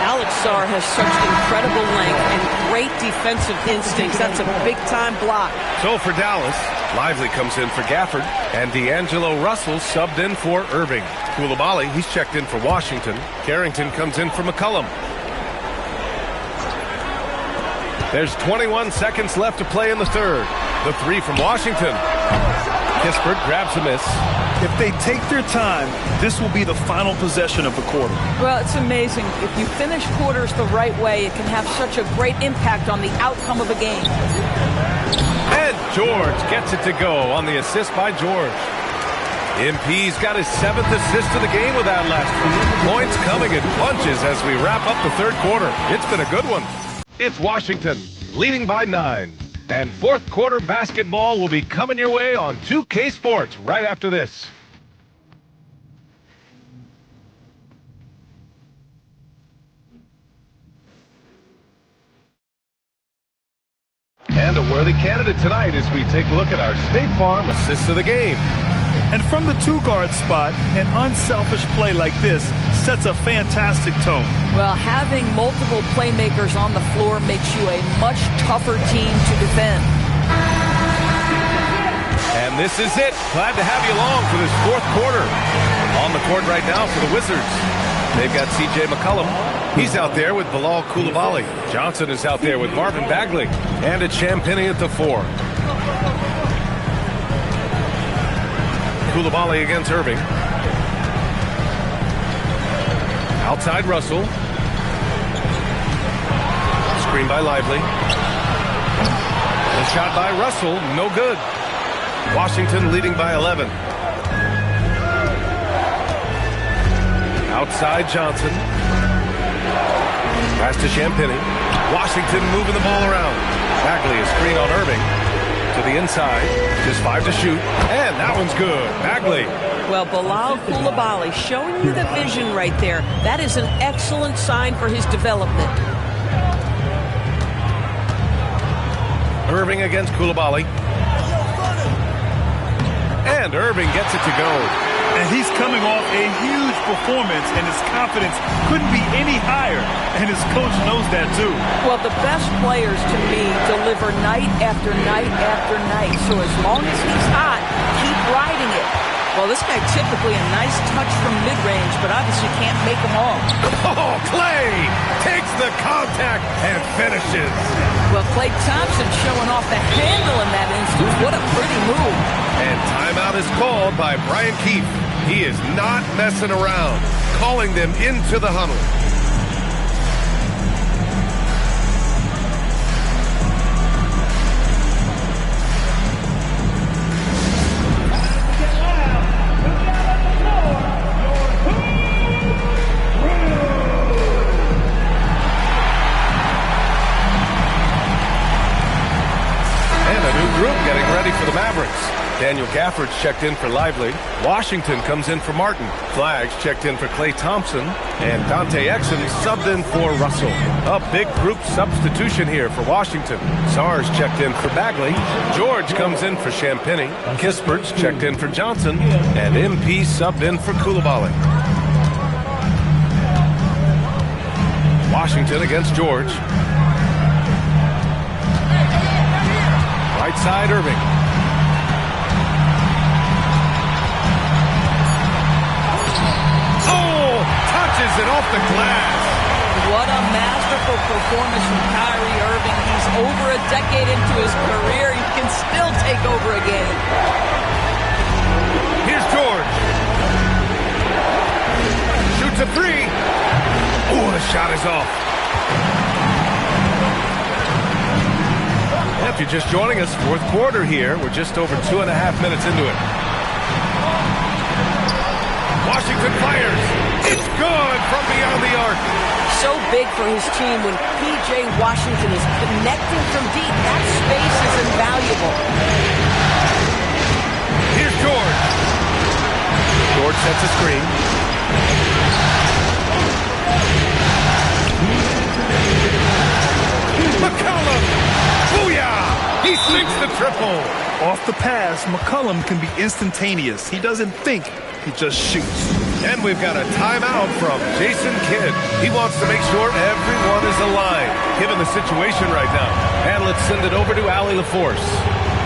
Speaker 18: Alex Sarr has such incredible length and great defensive instincts. That's a big-time block.
Speaker 16: So for Dallas, Lively comes in for Gafford, and D'Angelo Russell subbed in for Irving. Coulibaly, he's checked in for Washington. Carrington comes in for McCollum. There's 21 seconds left to play in the third. The three from Washington. Kispert grabs a miss.
Speaker 17: If they take their time, this will be the final possession of the quarter.
Speaker 18: Well, it's amazing. If you finish quarters the right way, it can have such a great impact on the outcome of a game.
Speaker 16: And George gets it to go on the assist by George. MP's got his 7th assist of the game with that last one. Points coming in bunches as we wrap up the third quarter. It's been a good one. It's Washington leading by 9. And fourth quarter basketball will be coming your way on 2K Sports right after this. And a worthy candidate tonight as we take a look at our State Farm assists of the game.
Speaker 17: And from the two-guard spot, an unselfish play like this sets a fantastic tone.
Speaker 18: Well, having multiple playmakers on the floor makes you a much tougher team to defend.
Speaker 16: And this is it. Glad to have you along for this fourth quarter. On the court right now for the Wizards. They've got C.J. McCollum. He's out there with Bilal Coulibaly. Johnson is out there with Marvin Bagley. And it's Champagnie at the 4. Coulibaly against Irving. Outside Russell. Screen by Lively. The shot by Russell, no good. Washington leading by 11. Outside Johnson. Pass to Champagnie. Washington moving the ball around. Bagley is screen on Irving. To the inside. Just 5 to shoot. And that one's good. Bagley.
Speaker 18: Well, Bilal Coulibaly showing you the vision right there. That is an excellent sign for his development.
Speaker 16: Irving against Coulibaly. And Irving gets it to go.
Speaker 17: And he's coming off a huge performance, and his confidence couldn't be any higher. And his coach knows that, too.
Speaker 18: Well, the best players, to me, deliver night after night after night. So as long as he's hot, keep riding it. Well, this guy typically a nice touch from mid-range, but obviously can't make them all.
Speaker 16: Oh, Klay takes the contact and finishes.
Speaker 18: Well, Klay Thompson showing off the handle in that instance. What a pretty move.
Speaker 16: And timeout is called by Brian Keefe. He is not messing around, calling them into the huddle. And a new group getting ready for the Daniel Gafford's checked in for Lively. Washington comes in for Martin. Flags checked in for Klay Thompson. And Dante Exum subbed in for Russell. A big group substitution here for Washington. Sars checked in for Bagley. George comes in for Champagny. Kispert's checked in for Johnson. And MP subbed in for Koulibaly. Washington against George. Right side, Irving. Oh, touches it off the glass.
Speaker 18: What a masterful performance from Kyrie Irving. He's over a decade into his career. He can still take over a game.
Speaker 16: Here's George. Shoots a three. Oh, the shot is off. If you're just joining us, fourth quarter here. We're just over 2.5 minutes into it. Washington fires. It's good from beyond the arc.
Speaker 18: So big for his team when P.J. Washington is connecting from deep. That space is invaluable.
Speaker 16: Here's George. George sets a screen. McCollum! Booyah! He sinks the triple.
Speaker 17: Off the pass, McCollum can be instantaneous. He doesn't think, he just shoots.
Speaker 16: And we've got a timeout from Jason Kidd. He wants to make sure everyone is aligned, given the situation right now. And let's send it over to Allie LaForce.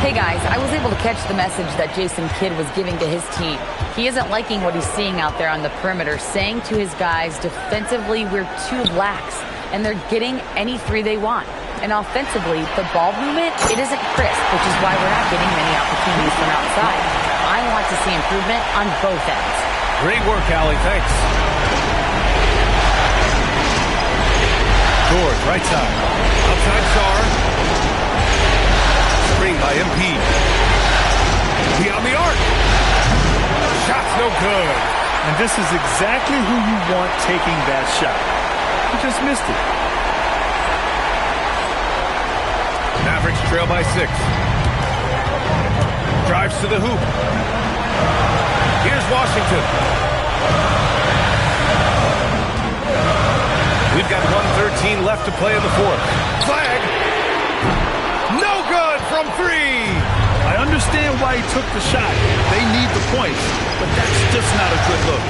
Speaker 9: Hey guys, I was able to catch the message that Jason Kidd was giving to his team. He isn't liking what he's seeing out there on the perimeter, saying to his guys, defensively, we're too lax, and they're getting any three they want. And offensively, the ball movement, it isn't crisp, which is why we're not getting many opportunities from outside. I want to see improvement on both ends.
Speaker 16: Great work, Allie. Thanks. George, right side. Outside Sar. Screen by MP. Beyond the arc. Shot's no good.
Speaker 17: And this is exactly who you want taking that shot. He just missed it.
Speaker 16: Mavericks trail by 6. Drives to the hoop. Here's Washington. We've got 1:13 left to play in the fourth. Flag. No good from 3.
Speaker 17: I understand why he took the shot. They need the points, but that's just not a good look.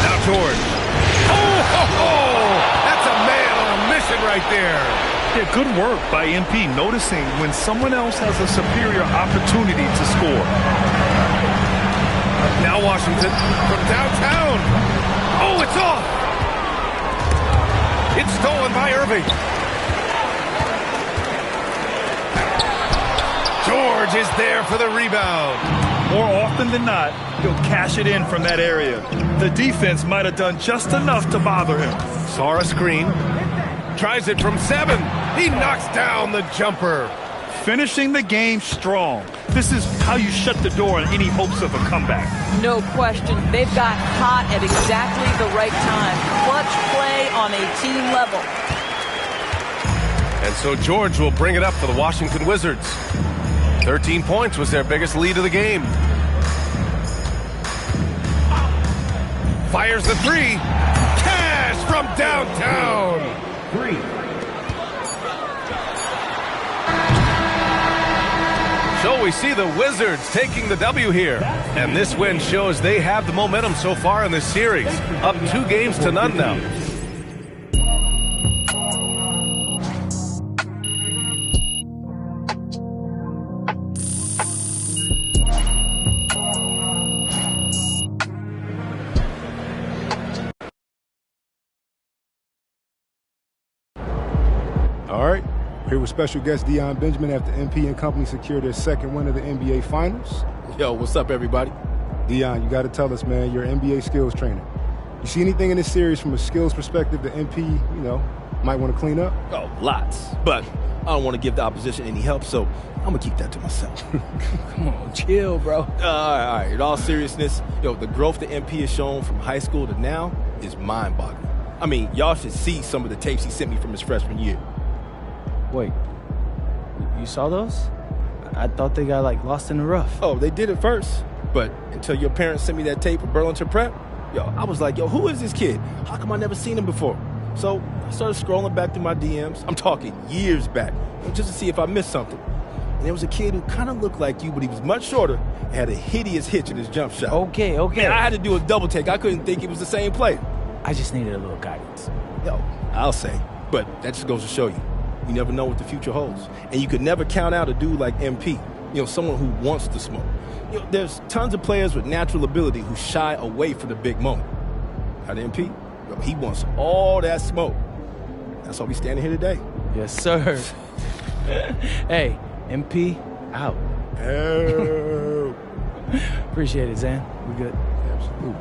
Speaker 16: Now George. Oh! That's a man on a mission right there.
Speaker 17: Yeah, good work by MP, noticing when someone else has a superior opportunity to score.
Speaker 16: Now Washington from downtown. Oh, it's off. It's stolen by Irving. George is there for the rebound.
Speaker 17: More often than not, he'll cash it in from that area. The defense might have done just enough to bother him.
Speaker 16: Saw a screen. Tries it from 7. He knocks down the jumper.
Speaker 17: Finishing the game strong. This is how you shut the door on any hopes of a comeback.
Speaker 18: No question. They've got hot at exactly the right time. Clutch play on a team level.
Speaker 16: And so George will bring it up for the Washington Wizards. 13 points was their biggest lead of the game. Fires the 3. Cash from downtown.
Speaker 4: 3.
Speaker 16: So we see the Wizards taking the W here. And this win shows they have the momentum so far in this series. Up 2 games to none now.
Speaker 13: All right, here with special guest Deion Benjamin after MP and company secured their second win of the NBA Finals.
Speaker 19: Yo, what's up, everybody?
Speaker 13: Deion, you got to tell us, man, you're an NBA skills trainer. You see anything in this series from a skills perspective that MP, might want to clean up?
Speaker 19: Oh, lots. But I don't want to give the opposition any help, so I'm going to keep that to myself.
Speaker 14: Come on, chill, bro.
Speaker 19: All right. In all seriousness, the growth that MP has shown from high school to now is mind-boggling. I mean, y'all should see some of the tapes he sent me from his freshman year.
Speaker 13: Wait,
Speaker 15: You saw those? I thought they got, like, lost in the rough.
Speaker 19: Oh, they did it first. But until your parents sent me that tape of Burlington Prep, I was like, who is this kid? How come I never seen him before? So I started scrolling back through my DMs. I'm talking years back, just to see if I missed something. And there was a kid who kind of looked like you, but he was much shorter and had a hideous hitch in his jump shot.
Speaker 15: Okay.
Speaker 19: Man, I had to do a double take. I couldn't think it was the same player.
Speaker 15: I just needed a little guidance.
Speaker 19: I'll say. But that just goes to show you. You never know what the future holds. And you could never count out a dude like MP, someone who wants to smoke. There's tons of players with natural ability who shy away from the big moment. At MP, he wants all that smoke. That's why we standing here today.
Speaker 15: Yes, sir. Hey, MP, out.
Speaker 19: Oh.
Speaker 15: Appreciate it, Zan. We good?
Speaker 19: Absolutely.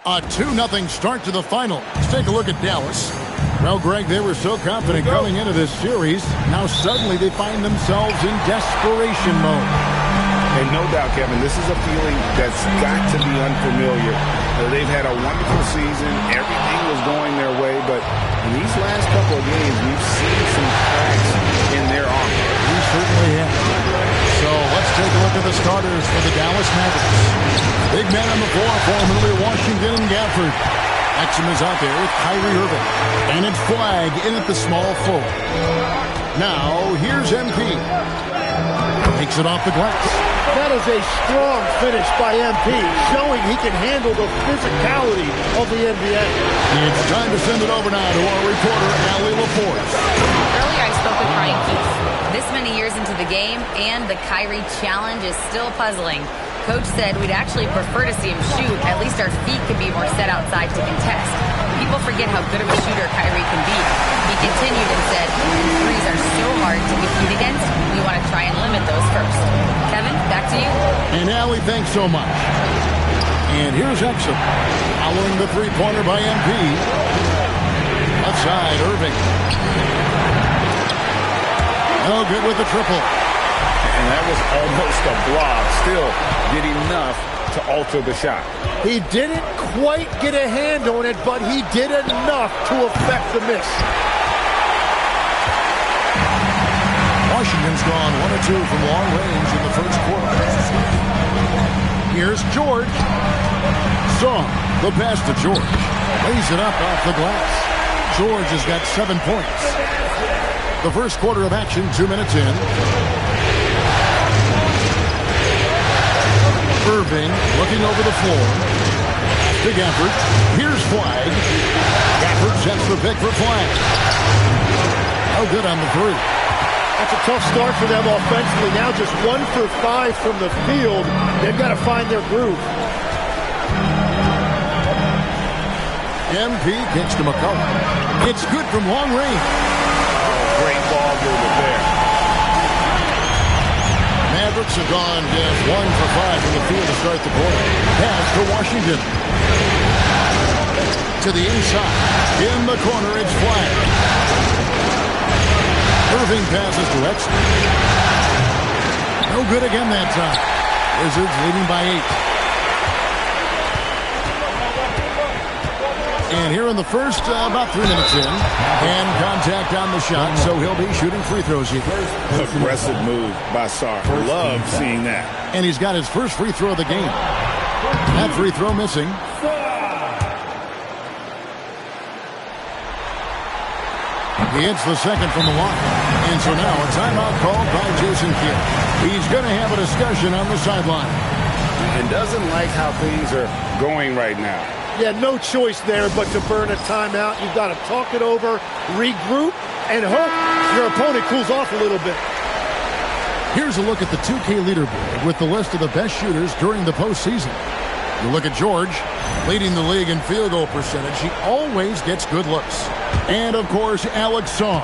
Speaker 6: A 2-0 start to the final. Let's take a look at Dallas. Well, Greg, they were so confident coming into this series. Now suddenly they find themselves in desperation mode.
Speaker 7: And no doubt, Kevin, this is a feeling that's got to be unfamiliar. They've had a wonderful season. Everything was going their way. But in these last couple of games, we've seen some cracks in their armor.
Speaker 6: We certainly have. So let's take a look at the starters for the Dallas Mavericks. Big man on the floor, formerly Washington and Gafford. Exum is out there with Kyrie Irving. And it's Flag in at the small forward. Now, here's MP. Takes it off the glass.
Speaker 8: That is a strong finish by MP, showing he can handle the physicality of the NBA.
Speaker 6: It's time to send it over now to our reporter, Allie LaForce.
Speaker 9: Earlier I spoke with Brian Keith. This many years into the game, and the Kyrie challenge is still puzzling. Coach said we'd actually prefer to see him shoot. At least our feet could be more set outside to contest. People forget how good of a shooter Kyrie can be. He continued and said, threes are so hard to compete against, we want to try and limit those first. Kevin, back to you.
Speaker 6: And Allie, thanks so much. And here's Exum, following the three-pointer by MP. Left side, Irving. Oh, good with the triple.
Speaker 7: And that was almost a block. Still did enough to alter the shot.
Speaker 8: He didn't quite get a hand on it, but he did enough to affect the miss.
Speaker 6: Washington's gone 1 of 2 from long range in the first quarter. Here's George. Song, the pass to George. Lays it up off the glass. George has got 7 points. The first quarter of action, 2 minutes in. Irving looking over the floor. To Gafford. Here's Flag. Gafford sets the pick for Flag. Oh, good on the three.
Speaker 8: That's a tough start for them offensively. Now just 1 for 5 from the field. They've got to find their groove.
Speaker 6: MP kicks to McCullough. It's good from long range.
Speaker 7: Oh, great ball movement there.
Speaker 6: Mavericks have gone just 1 for 5 from the field to start the quarter. Pass to Washington. To the inside. In the corner, it's Flag. Irving passes to Exton. No good again that time. Wizards leading by 8. And here in the first, about 3 minutes in. And contact on the shot, so he'll be shooting free throws here.
Speaker 7: Aggressive move by Sarr. Love seeing that.
Speaker 6: And he's got his first free throw of the game. That free throw missing. He hits the second from the line. And so now a timeout called by Jason Kidd. He's going to have a discussion on the sideline.
Speaker 7: And doesn't like how things are going right now.
Speaker 8: Yeah, no choice there but to burn a timeout. You've got to talk it over, regroup, and hope your opponent cools off a little bit.
Speaker 6: Here's a look at the 2K leaderboard with the list of the best shooters during the postseason. You look at George, leading the league in field goal percentage. He always gets good looks. And, of course, Alex Sarr.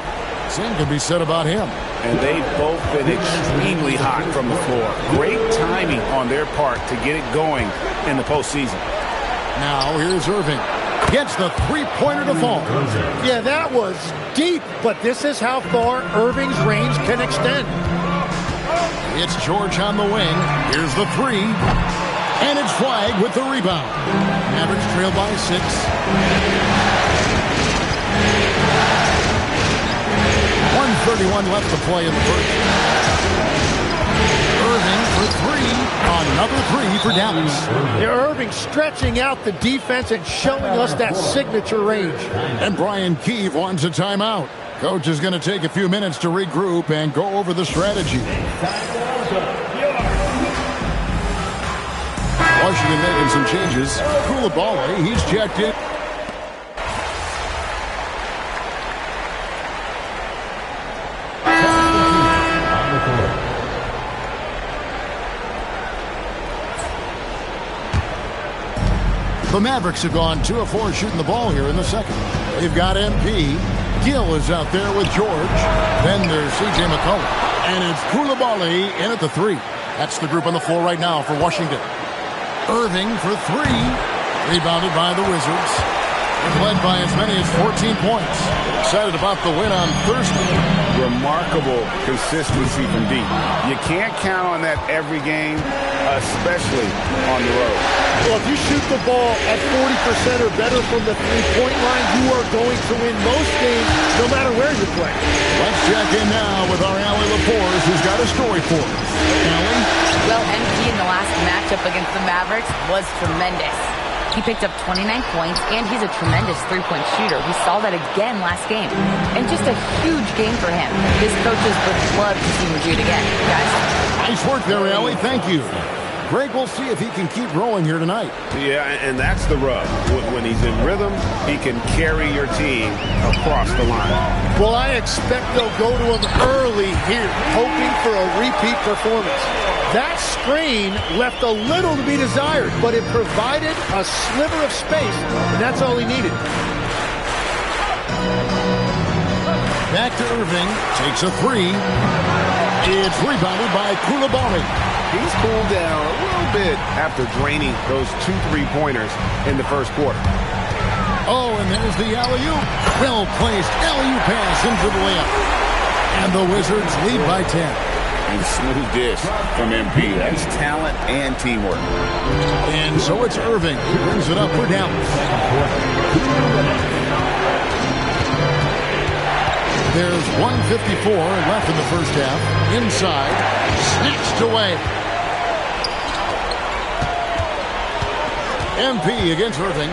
Speaker 6: Same can be said about him.
Speaker 7: And they've both been extremely hot from the floor. Great timing on their part to get it going in the postseason.
Speaker 6: Now here's Irving. Gets the three-pointer to fall.
Speaker 8: Yeah, that was deep, but this is how far Irving's range can extend.
Speaker 6: It's George on the wing. Here's the three. And it's Flag with the rebound. Mavericks trail by 6. 1:31 left to play in the first. Irving for 3. Another 3 for Dallas.
Speaker 8: Yeah, Irving stretching out the defense and showing us that signature range.
Speaker 6: And Brian Keefe wants a timeout. Coach is going to take a few minutes to regroup and go over the strategy. Washington making some changes. Koulibaly, he's checked in. The Mavericks have gone 2 of 4 shooting the ball here in the second. They've got MP. Gill is out there with George. Then there's C.J. McCollum. And it's Koulibaly in at the 3. That's the group on the floor right now for Washington. Irving for 3. Rebounded by the Wizards. Led by as many as 14 points. Excited about the win on Thursday.
Speaker 7: Remarkable consistency from deep. You can't count on that every game, especially on the road.
Speaker 8: Well, if you shoot the ball at 40% or better from the three-point line, you are going to win most games, no matter where you play.
Speaker 6: Let's check in now with our Allie LaForce, who's got a story for us. Allie?
Speaker 9: Well, MP in the last matchup against the Mavericks was tremendous. He picked up 29 points, and he's a tremendous three-point shooter. We saw that again last game. And just a huge game for him. His coaches would love to see him do it again, guys.
Speaker 6: Nice work there, Allie. Thank you. Greg, we'll see if he can keep rolling here tonight.
Speaker 7: Yeah, and that's the rub. When he's in rhythm, he can carry your team across the line.
Speaker 8: Well, I expect they'll go to him early here, hoping for a repeat performance. That screen left a little to be desired, but it provided a sliver of space, and that's all he needed.
Speaker 6: Back to Irving. Takes a 3. It's rebounded by Koulibaly.
Speaker 7: He's cooled down a little bit after draining those 2 3-pointers in the first quarter.
Speaker 6: Oh, and there's the alley-oop. Well-placed alley-oop pass into the layup. And the Wizards lead by 10.
Speaker 7: And smooth dish from MP. That's talent and teamwork.
Speaker 6: And so it's Irving who brings it up for Dallas. There's 1:54 left in the first half. Inside. Snatched away. MP against Irving.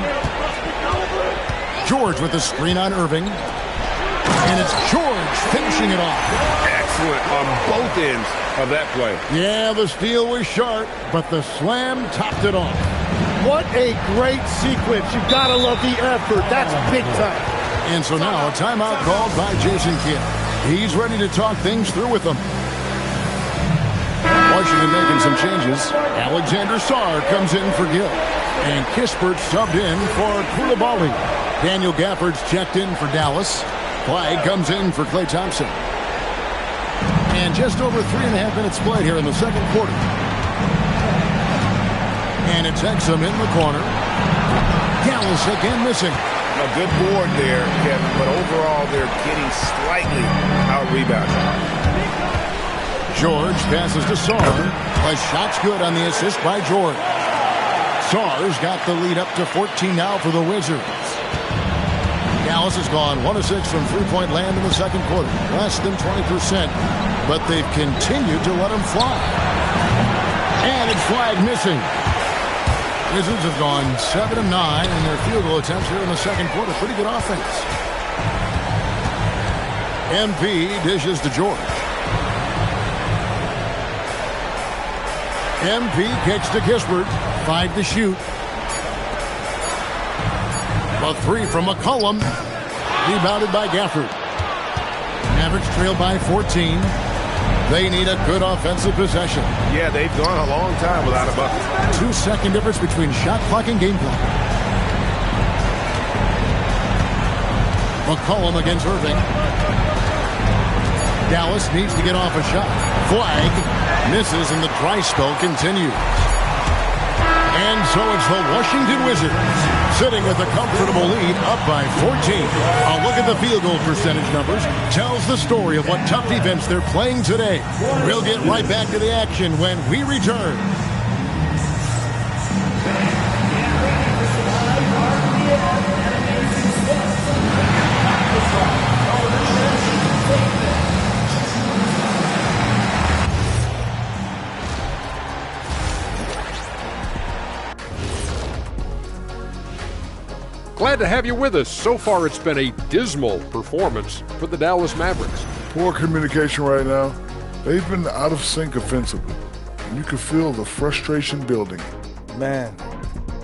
Speaker 6: George with the screen on Irving. And it's George finishing it off.
Speaker 7: Excellent on both ends of that play.
Speaker 6: Yeah, the steal was sharp, but the slam topped it off.
Speaker 8: What a great sequence. You've got to love the effort. That's big time.
Speaker 6: And so now a timeout called by Jason Kidd. He's ready to talk things through with them. Washington making some changes. Alexander Sarr comes in for Gill. And Kispert subbed in for Koulibaly. Daniel Gafford's checked in for Dallas. Flag comes in for Klay Thompson. And just over 3.5 minutes played here in the second quarter. And it's Exum in the corner. Dallas again missing.
Speaker 7: A good board there, Kevin, but overall they're getting slightly out-rebounded.
Speaker 6: George passes to Saar. A shot's good on the assist by George. Saar's got the lead up to 14 now for the Wizards. Dallas has gone 1 of 6 from three-point land in the second quarter. Less than 20%, but they've continued to let them fly. And it's flag missing. Wizards have gone 7 of 9 in their field goal attempts here in the second quarter. Pretty good offense. MP dishes to George. MP kicks to Kispert. 5 to shoot. A 3 from McCollum. Rebounded by Gafford. Mavericks trail by 14. They need a good offensive possession.
Speaker 7: Yeah, they've gone a long time without a bucket.
Speaker 6: 2-second difference between shot clock and game clock. McCollum against Irving. Dallas needs to get off a shot. Flag misses and the dry spell continues. And so it's the Washington Wizards sitting with a comfortable lead up by 14. A look at the field goal percentage numbers tells the story of what tough defense they're playing today. We'll get right back to the action when we return.
Speaker 10: Glad to have you with us. So far, it's been a dismal performance for the Dallas Mavericks.
Speaker 11: Poor communication right now. They've been out of sync offensively. And you can feel the frustration building.
Speaker 12: Man,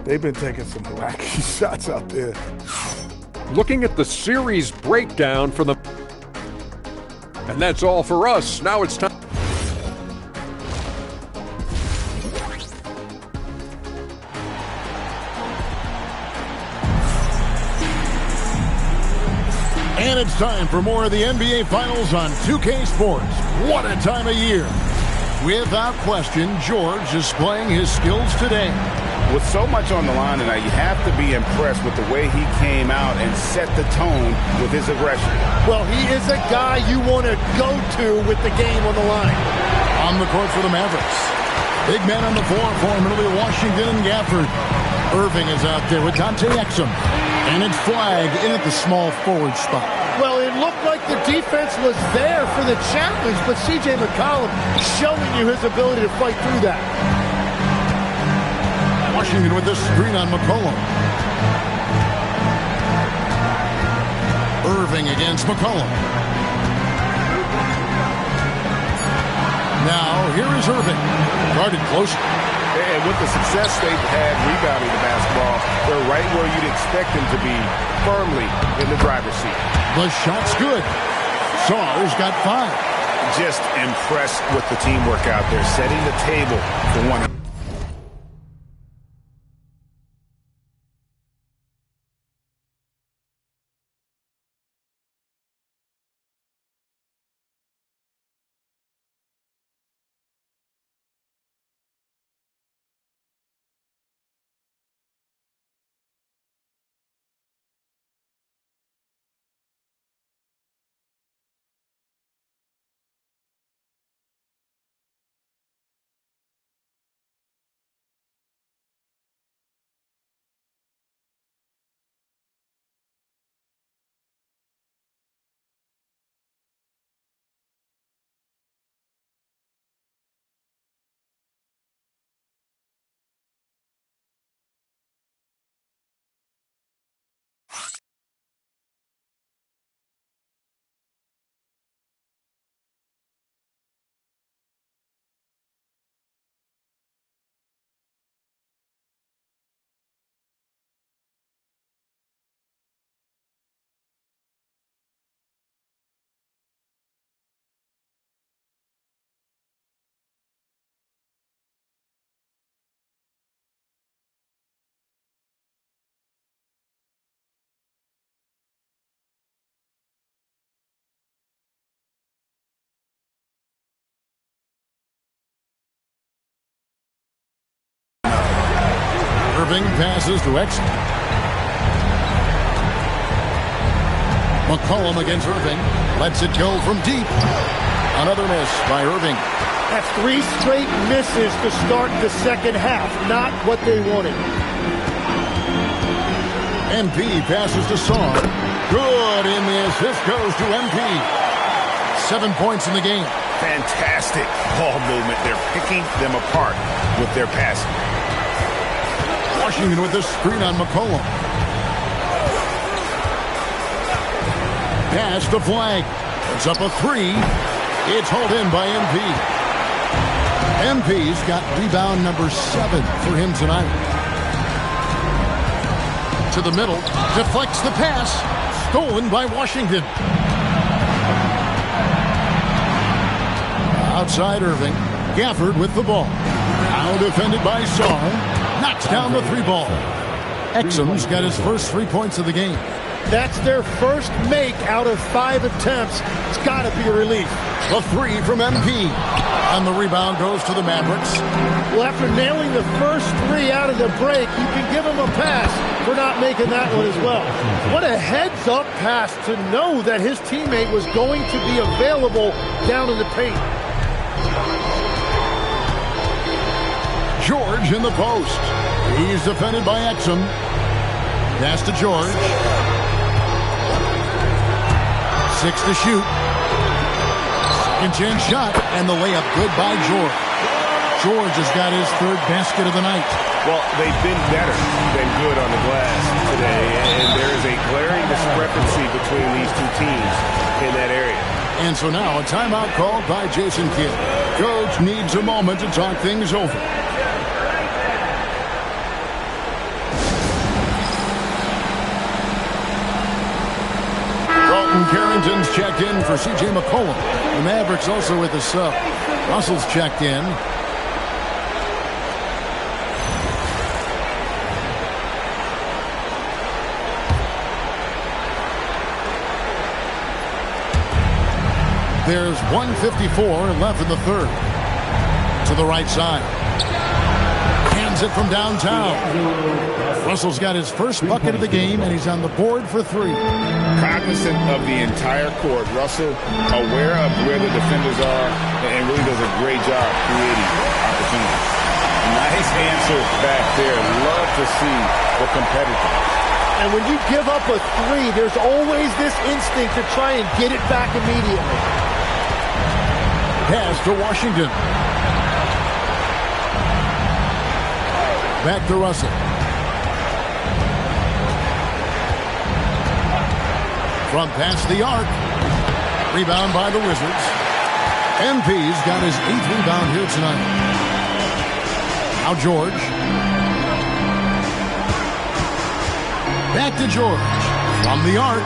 Speaker 12: they've been taking some wacky shots out there.
Speaker 10: Looking at the series breakdown for the... And that's all for us. Now it's time...
Speaker 6: And it's time for more of the NBA Finals on 2K Sports. What a time of year. Without question, George is playing his skills today.
Speaker 7: With so much on the line tonight, you have to be impressed with the way he came out and set the tone with his aggression.
Speaker 8: Well, he is a guy you want to go to with the game on the line.
Speaker 6: On the court for the Mavericks. Big man on the floor for him. It'll be Washington and Gafford. Irving is out there with Dante Exum. And it's flag in at the small forward spot.
Speaker 8: Well, it looked like the defense was there for the challenge, but C.J. McCollum showing you his ability to fight through that.
Speaker 6: Washington with the screen on McCollum. Irving against McCollum. Now, here is Irving. Guarded closely.
Speaker 7: And with the success they've had rebounding the basketball, they're right where you'd expect them to be, firmly in the driver's seat.
Speaker 6: The shot's good. Saar's got 5.
Speaker 7: Just impressed with the teamwork out there, setting the table for one.
Speaker 6: Irving passes to X. McCollum against Irving. Lets it go from deep. Another miss by Irving.
Speaker 8: That's 3 straight misses to start the second half. Not what they wanted.
Speaker 6: MP passes to Saw. Good, and the assist goes to MP. 7 points in the game.
Speaker 7: Fantastic ball movement. They're picking them apart with their passing.
Speaker 6: Washington with the screen on McCollum. Pass to Flag. It's up a 3. It's hauled in by MP. MP's got rebound number 7 for him tonight. To the middle. Deflects the pass. Stolen by Washington. Outside Irving. Gafford with the ball. Now defended by Saw. Knocks down the 3-ball. Exum's got his first 3 points of the game.
Speaker 8: That's their first make out of 5 attempts. It's got to be a relief.
Speaker 6: The 3 from MP. And the rebound goes to the Mavericks.
Speaker 8: Well, after nailing the first 3 out of the break, you can give him a pass for not making that one as well. What a heads-up pass to know that his teammate was going to be available down in the paint.
Speaker 6: George in the post. He's defended by Exum. Pass to George. 6 to shoot. Second chance shot, and the layup good by George. George has got his 3rd basket of the night.
Speaker 7: Well, they've been better than good on the glass today, and there is a glaring discrepancy between these two teams in that area.
Speaker 6: And so now a timeout called by Jason Kidd. Coach needs a moment to talk things over. Carrington's checked in for C.J. McCollum. The Mavericks also with the sub. Russell's checked in. There's 1:54 left in the 3rd. To the right side. Hands it from downtown. Russell's got his first bucket of the game, and he's on the board for 3.
Speaker 7: Cognizant of the entire court, Russell aware of where the defenders are and really does a great job creating opportunities. Nice answer back there. Love to see the competitor.
Speaker 8: And when you give up a 3, there's always this instinct to try and get it back immediately.
Speaker 6: Pass to Washington. Back to Russell. From past the arc. Rebound by the Wizards. MP's got his 8th rebound here tonight. Now George. Back to George. From the arc.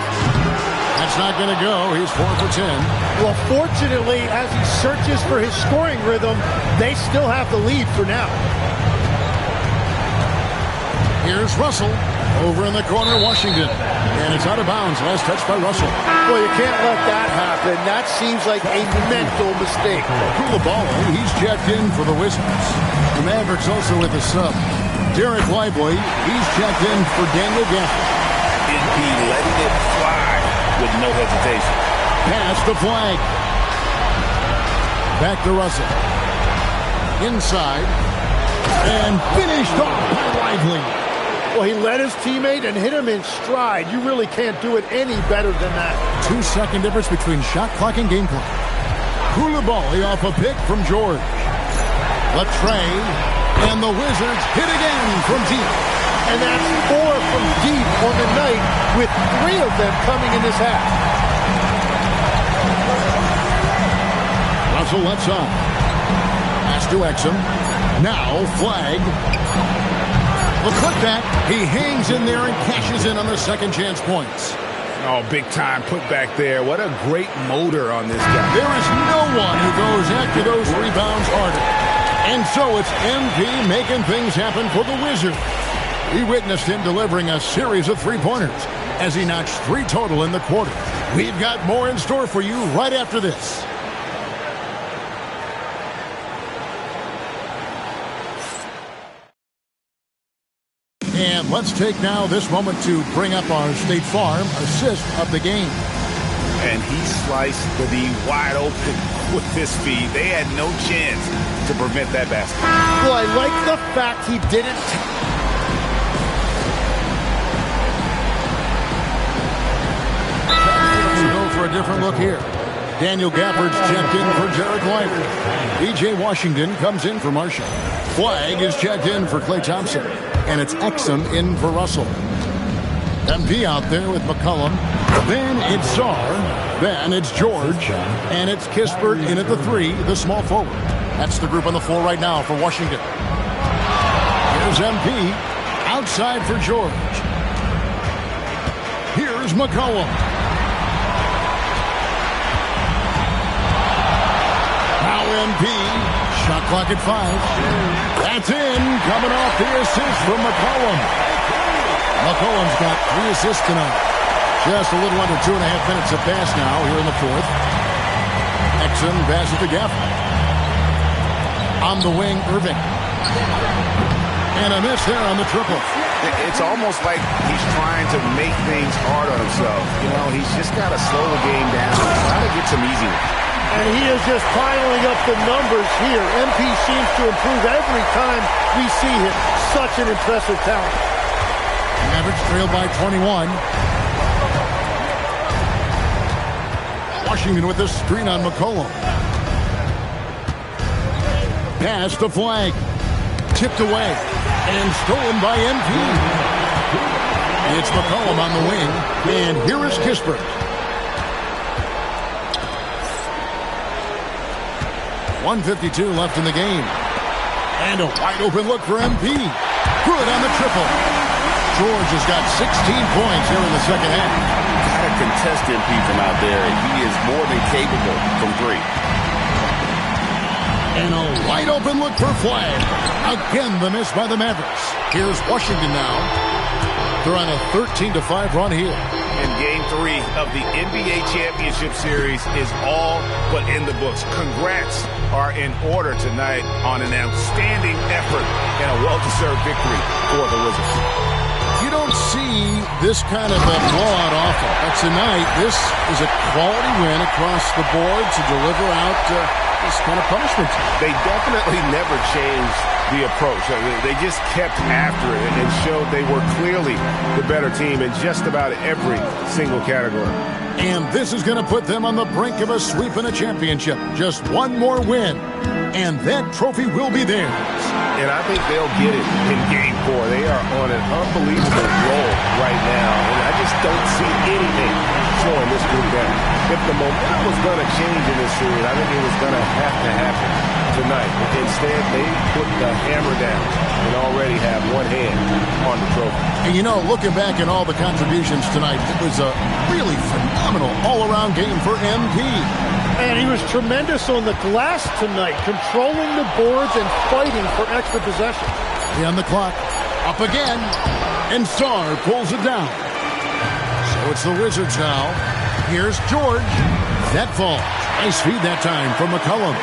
Speaker 6: That's not going to go. He's 4 for 10.
Speaker 8: Well, fortunately, as he searches for his scoring rhythm, they still have the lead for now.
Speaker 6: Here's Russell. Over in the corner, Washington. And it's out of bounds. Last touch by Russell.
Speaker 8: Well, you can't let that happen. That seems like a mental mistake.
Speaker 6: Coulibaly, he's checked in for the Wizards. The Mavericks also with the sub. Derek Lively, he's checked in for Daniel Gafford.
Speaker 7: NP letting it fly with no hesitation.
Speaker 6: Pass the Flag. Back to Russell. Inside. And finished off by Lively.
Speaker 8: Well, he led his teammate and hit him in stride. You really can't do it any better than that.
Speaker 6: 2-second difference between shot clock and game clock. Coulibaly off a pick from George. Latrey, and the Wizards hit again from deep.
Speaker 8: And that's 4 from deep on the night, with 3 of them coming in this half.
Speaker 6: Russell left side. Pass to Exum. Now Flag. The putback, he hangs in there and cashes in on the second chance points.
Speaker 7: Oh, big time put back there. What a great motor on this guy.
Speaker 6: There is no one who goes after those rebounds harder. And so it's MP making things happen for the Wizards. We witnessed him delivering a series of 3-pointers as he notched 3 total in the quarter. We've got more in store for you right after this. And let's take now this moment to bring up our State Farm assist of the game.
Speaker 7: And he sliced the D wide open with his feet. They had no chance to prevent that basket.
Speaker 8: Well, I like the fact he didn't.
Speaker 6: Let's go for a different look here. Daniel Gafford's checked in for Jarek Leiter. B.J. Washington comes in for Marshall. Flag is checked in for Klay Thompson. And it's Exum in for Russell. MP out there with McCollum. Then it's Czar. Then it's George. And it's Kispert in at the 3, the small forward. That's the group on the floor right now for Washington. Here's MP. Outside for George. Here's McCollum. Now MP. Shot clock at 5. That's in. Coming off the assist from McCollum. McCollum's got 3 assists tonight. Just a little under 2.5 minutes of pass now here in the 4th. Exum passes to Gafford. On the wing, Irving. And a miss there on the triple.
Speaker 7: It's almost like he's trying to make things hard on himself. You know, he's just got to slow the game down. Try to get some easy ones.
Speaker 8: And he is just piling up the numbers here. MP seems to improve every time we see him. Such an impressive talent.
Speaker 6: Mavericks trailed by 21. Washington with the screen on McCollum. Pass to Flag. Tipped away. And stolen by MP. It's McCollum on the wing. And here is Kispert. 1:52 left in the game. And a wide open look for MP. Good on the triple. George has got 16 points here in the second half.
Speaker 7: Got to contest MP from out there, and he is more than capable from 3.
Speaker 6: And a wide open look for Flag. Again, the miss by the Mavericks. Here's Washington now. They're on a 13-5 run here.
Speaker 7: And Game 3 of the NBA Championship Series is all but in the books. Congrats are in order tonight on an outstanding effort and a well-deserved victory for the Wizards.
Speaker 6: You don't see this kind of a blowout often. But tonight, this is a quality win across the board to deliver out this kind of punishment.
Speaker 7: They definitely never changed the approach. They just kept after it and showed they were clearly the better team in just about every single category.
Speaker 6: And this is going to put them on the brink of a sweep in a championship. Just one more win, and that trophy will be theirs.
Speaker 7: And I think they'll get it in Game 4. They are on an unbelievable roll right now, and I just don't see anything slowing this group down. If the momentum was going to change in this series, I think it was going to have to happen tonight. Instead, they put the hammer down and already have one hand on the trophy.
Speaker 6: And you know, looking back at all the contributions tonight, it was a really phenomenal all-around game for MP.
Speaker 8: And he was tremendous on the glass tonight, controlling the boards and fighting for extra possession.
Speaker 6: On the clock, up again, and Sarr pulls it down. So it's the Wizards now. Here's George. That falls. Nice feed that time from McCollum.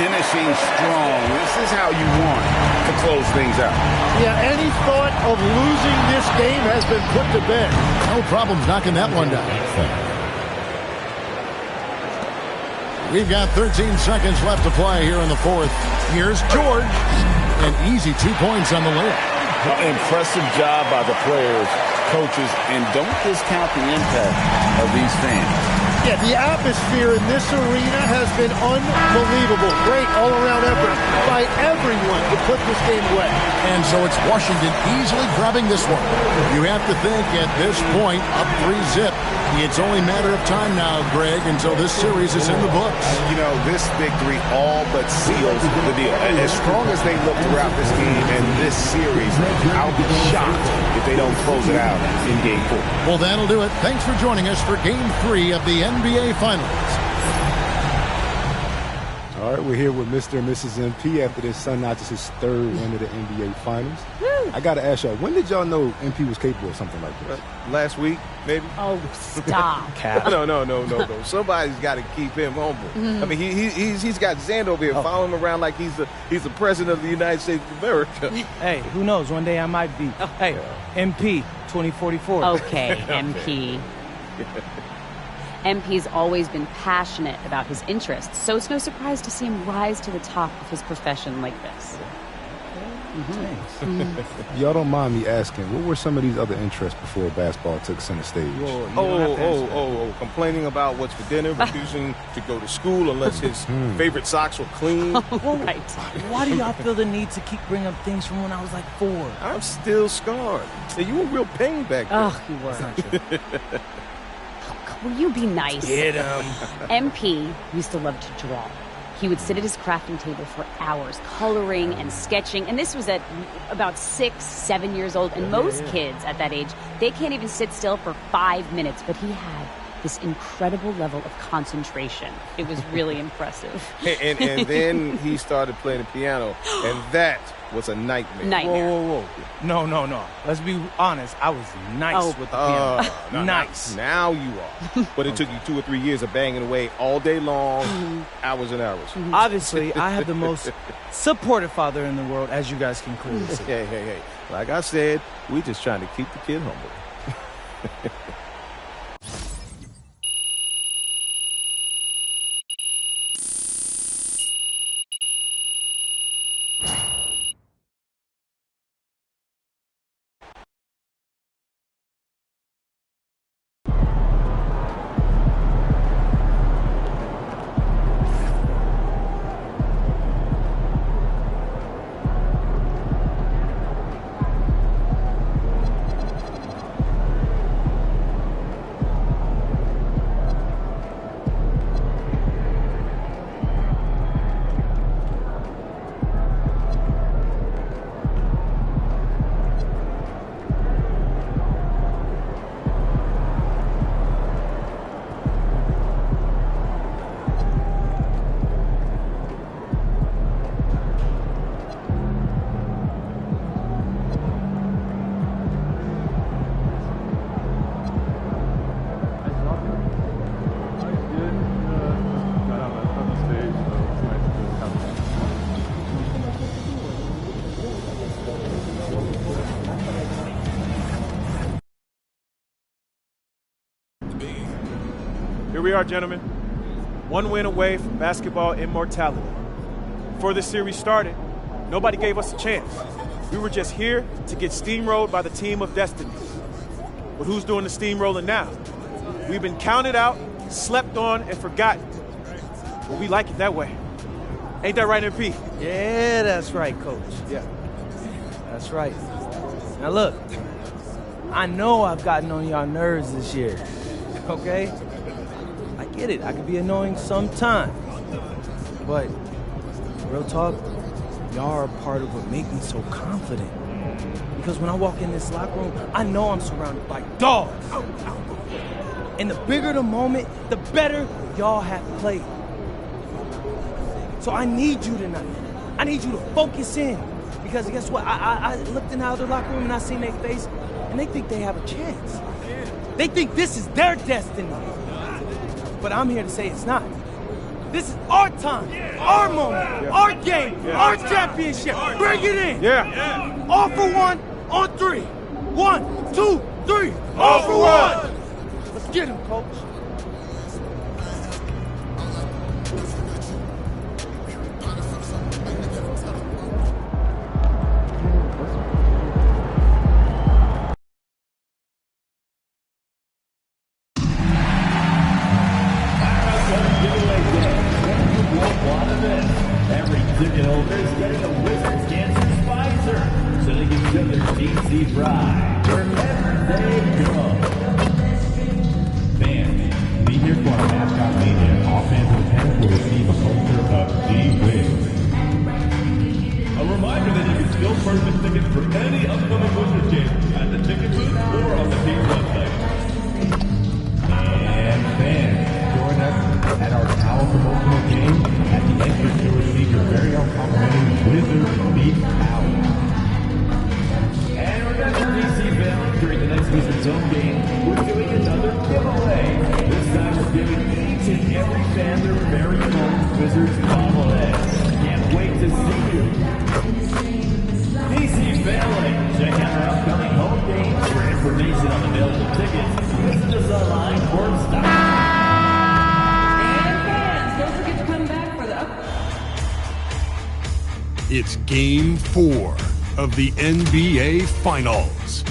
Speaker 7: Finishing strong. This is how you want to close things out.
Speaker 8: Yeah, any thought of losing this game has been put to bed.
Speaker 6: No problems knocking that one down. We've got 13 seconds left to play here in the 4th. Here's George. An easy 2 points on the layup.
Speaker 7: Impressive job by the players, coaches, and don't discount the impact of these fans.
Speaker 8: Yeah, the atmosphere in this arena has been unbelievable. Great all-around effort by everyone to put this game away.
Speaker 6: And so it's Washington easily grabbing this one. You have to think at this point, up 3-zip. It's only a matter of time now, Greg, until this series is in the books.
Speaker 7: You know, this victory all but seals the deal. And as strong as they look throughout this game and this series, I'll be shocked if they don't close it out in Game 4.
Speaker 6: Well, that'll do it. Thanks for joining us for Game 3 of the NBA Finals.
Speaker 13: All right, we're here with Mr. and Mrs. MP after this son notches his third win of the NBA Finals.
Speaker 9: Woo.
Speaker 13: I got to ask y'all, when did y'all know MP was capable of something like this?
Speaker 19: Last week, maybe.
Speaker 9: Oh, stop.
Speaker 19: No. Somebody's got to keep him humble.
Speaker 9: Mhm.
Speaker 19: I mean, he's got Zand over here following him around like he's the president of the United States of America.
Speaker 20: Hey, who knows? One day I might be. Hey, MP 2044.
Speaker 9: Okay, MP. MP's always been passionate about his interests, so it's no surprise to see him rise to the top of his profession like this.
Speaker 13: Y'all don't mind me asking, what were some of these other interests before basketball took center stage?
Speaker 19: Complaining about what's for dinner, refusing to go to school unless his favorite socks were clean.
Speaker 9: Right.
Speaker 20: Why do y'all feel the need to keep bringing up things from when I was like 4?
Speaker 19: I'm still scarred. Hey, you were real pain back then.
Speaker 9: Oh, you were. Will you be nice?
Speaker 19: Get him.
Speaker 9: MP used to love to draw. He would sit at his crafting table for hours, coloring and sketching. And this was at about 6, 7 years old. And most kids at that age, they can't even sit still for 5 minutes. But he had this incredible level of concentration. It was really impressive.
Speaker 19: And then he started playing the piano. And that was a nightmare.
Speaker 20: Whoa. No. Let's be honest. I was nice with the piano. Nice.
Speaker 19: Now you are. But it took you 2 or 3 years of banging away all day long, hours and hours.
Speaker 20: Obviously, I have the most supportive father in the world, as you guys can clearly see.
Speaker 19: Hey. Like I said, we just trying to keep the kid humble.
Speaker 21: Here we are, gentlemen. One win away from basketball immortality. Before this series started, nobody gave us a chance. We were just here to get steamrolled by the team of destiny. But who's doing the steamrolling now? We've been counted out, slept on, and forgotten. But we like it that way. Ain't that right, MP?
Speaker 20: Yeah, that's right, Coach.
Speaker 21: Yeah.
Speaker 20: That's right. Now look, I know I've gotten on y'all nerves this year, okay? I get it, I can be annoying sometimes. But, real talk, y'all are a part of what make me so confident. Because when I walk in this locker room, I know I'm surrounded by dogs. And the bigger the moment, the better y'all have played. So I need you tonight. I need you to focus in. Because guess what? I looked in the other locker room and I seen their face, and they think they have a chance. They think this is their destiny. But I'm here to say it's not. This is our time, our moment, our game, our championship. Bring it in.
Speaker 21: Yeah.
Speaker 20: All for one, on 3. 1, 2, 3. All for one. Let's get him, Coach.
Speaker 4: Every ticket holder is getting a Wizards Dancers visor so they can show their DC pride wherever they go. Fans, be here for our mascot mania. All fans in attendance will receive a poster of D-Wiz. A reminder that you can still purchase tickets for any upcoming Wizards games at the ticket booth or on the team's website. And fans, join us at our Tower promotional game at the entrance fan their very own Wizards bobblehead. Can't wait to see you. DC family, check out our upcoming home games. For information on available tickets, visit us online or stop.
Speaker 1: And fans, don't forget to come back for the
Speaker 5: It's Game 4 of the NBA Finals.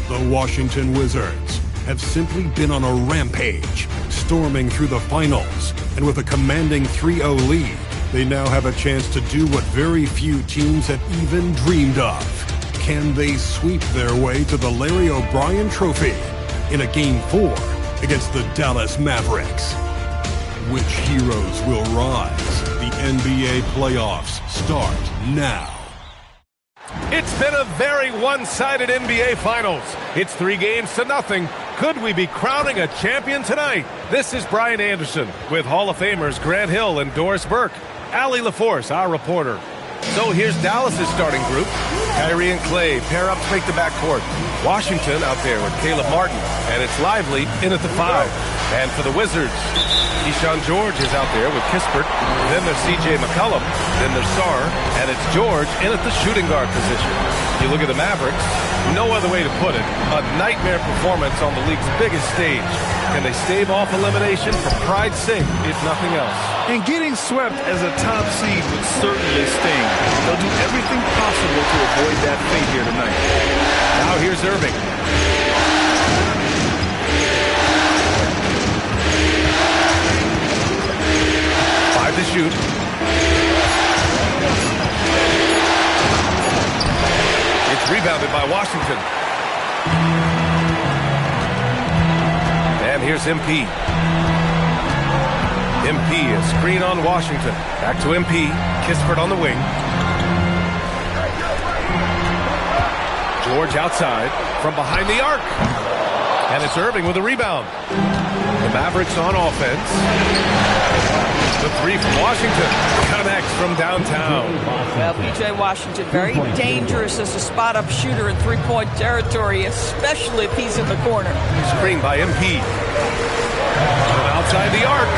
Speaker 5: The Washington Wizards have simply been on a rampage, storming through the finals, and with a commanding 3-0 lead, they now have a chance to do what very few teams have even dreamed of. Can they sweep their way to the Larry O'Brien Trophy in a Game 4 against the Dallas Mavericks? Which heroes will rise? The NBA playoffs start now.
Speaker 16: It's been a very one-sided NBA Finals. It's 3-0. Could we be crowning a champion tonight? This is Brian Anderson with Hall of Famers Grant Hill and Doris Burke. Allie LaForce, our reporter. So here's Dallas' starting group. Kyrie and Clay pair up to make the backcourt. Washington out there with Caleb Martin, and it's Lively in at the 5. And for the Wizards, Keyshawn George is out there with Kispert. Then there's C.J. McCollum. Then there's Sarr. And it's George in at the shooting guard position. You look at the Mavericks, no other way to put it, a nightmare performance on the league's biggest stage. Can they stave off elimination for pride's sake, if nothing else?
Speaker 17: And getting swept as a top seed would certainly sting. They'll do everything possible to avoid that fate here tonight.
Speaker 16: Now here's Irving. 5 to shoot. It's rebounded by Washington. And here's MP. MP, a screen on Washington. Back to MP. Kispert on the wing. George outside from behind the arc. And it's Irving with a rebound. The Mavericks on offense. The 3 from Washington connects from downtown.
Speaker 18: Well, P.J. Washington, very dangerous as a spot-up shooter in three-point territory, especially if he's in the corner.
Speaker 16: Screen by MP. From outside the arc.